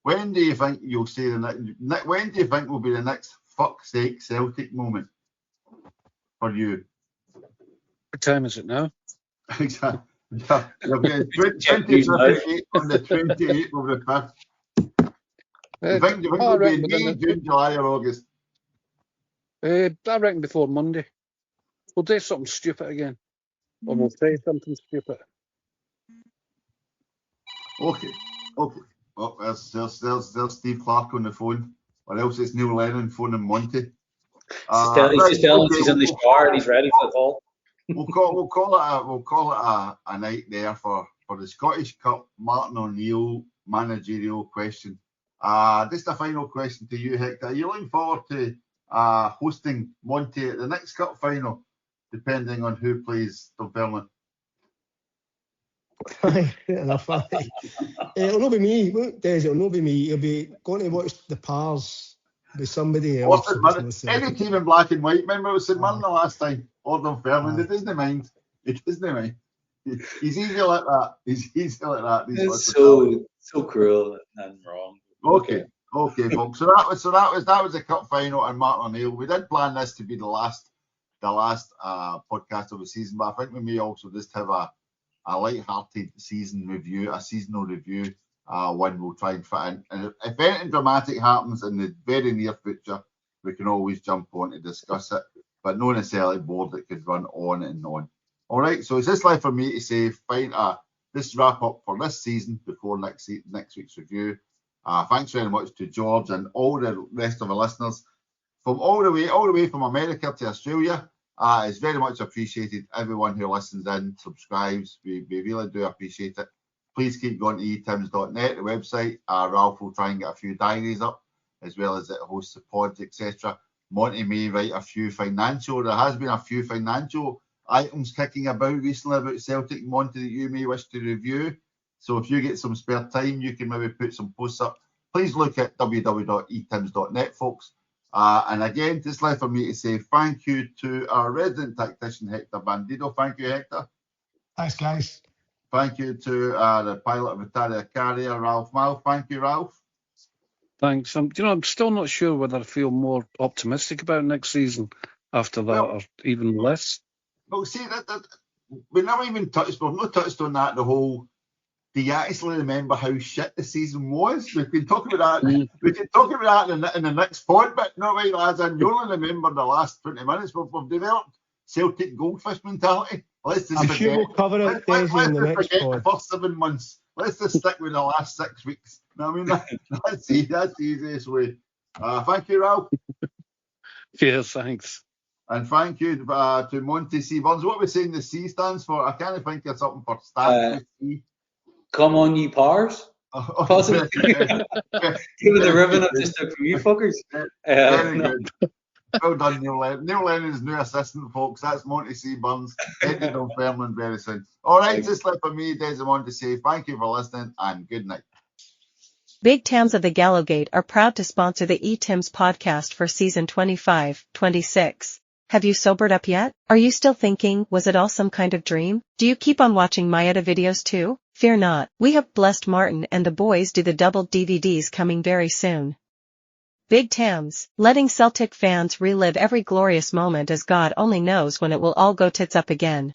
Speaker 4: When do you think you'll see when do you think will be the next fuck's sake Celtic moment for you?
Speaker 6: What time is it now?
Speaker 4: Exactly. Yeah, 20:58 on the 28th of the 5th. Do you think it'll be in May, June, July or August?
Speaker 6: I reckon before Monday. We'll do something stupid again. Or we'll say something stupid.
Speaker 4: Okay. Oh, there's Steve Clark on the phone. Or else it's Neil Lennon phoning Monty.
Speaker 7: He's just telling us he's in the shower and he's ready for the call.
Speaker 4: We'll call it a night there for the Scottish Cup Martin O'Neill managerial question. Just a final question to you, Hector. Are you looking forward to hosting Monty at the next cup final, depending on who plays Dunfermline?
Speaker 5: Enough. It'll not be me, Des. It'll not be me. He'll be going to watch the Pars with somebody else.
Speaker 4: Any team in black and white. Remember it was St Mirren the last time, or Dunfermline. It doesn't mind. He's easy like that. It's
Speaker 7: so cruel and wrong.
Speaker 4: Okay, folks. So that was the cup final and Martin O'Neill. We did plan this to be the last podcast of the season, but I think we may also just have a light-hearted seasonal review one we'll try and fit in. And if anything dramatic happens in the very near future, we can always jump on to discuss it, but not necessarily board that could run on and on. All right, so it's just like for me to say, this wrap up for this season before next week's review. Thanks very much to George and all the rest of the listeners from all the way from America to Australia. It's very much appreciated. Everyone who listens in, subscribes, we really do appreciate it. Please keep going to etims.net, the website. Ralph will try and get a few diaries up, as well as it hosts the pods, etc. Monty may write a few financial. There has been a few financial items kicking about recently about Celtic and Monty that you may wish to review. So if you get some spare time, you can maybe put some posts up. Please look at www.etims.net, folks. And again, just left for me to say thank you to our resident tactician, Hector Bandido. Thank you, Hector.
Speaker 5: Thanks, guys.
Speaker 4: Thank you to the pilot of Italia Carrier, Ralph Mal. Thank you, Ralph.
Speaker 6: Thanks. I'm still not sure whether I feel more optimistic about next season after that, or even less.
Speaker 4: Well, see, we never even touched on that, the whole, do you actually remember how shit the season was? We can talk about that. We can talk about that in the next pod, but not right, lads. And you only remember the last 20 minutes. We've developed Celtic goldfish mentality. Let's just
Speaker 5: I'm
Speaker 4: forget.
Speaker 5: sure we'll cover it, Daisy, in the next
Speaker 4: forget
Speaker 5: pod.
Speaker 4: the first 7 months. Let's just stick with the last 6 weeks. You know what I mean? That's the easiest way. Thank you, Ralph.
Speaker 6: Yes, thanks.
Speaker 4: And thank you to Monty C. Burns. What are we saying the C stands for? I can't think of something for staff with C.
Speaker 7: Come on, ye powers. Possibly. Given the ribbon I've just took from you fuckers.
Speaker 4: Very good. Well done, Neil Lennon. Neil Lennon's new assistant, folks. That's Monty C. Burns. Headed on Fairland very soon. All right, just left for me, Desmond, to say thank you for listening and good night.
Speaker 8: Big Tams of the Gallowgate are proud to sponsor the Etims podcast for season 25-26. Have you sobered up yet? Are you still thinking, was it all some kind of dream? Do you keep on watching Maeda videos too? Fear not, we have blessed Martin and the boys do the double DVDs coming very soon. Big Tams, letting Celtic fans relive every glorious moment as God only knows when it will all go tits up again.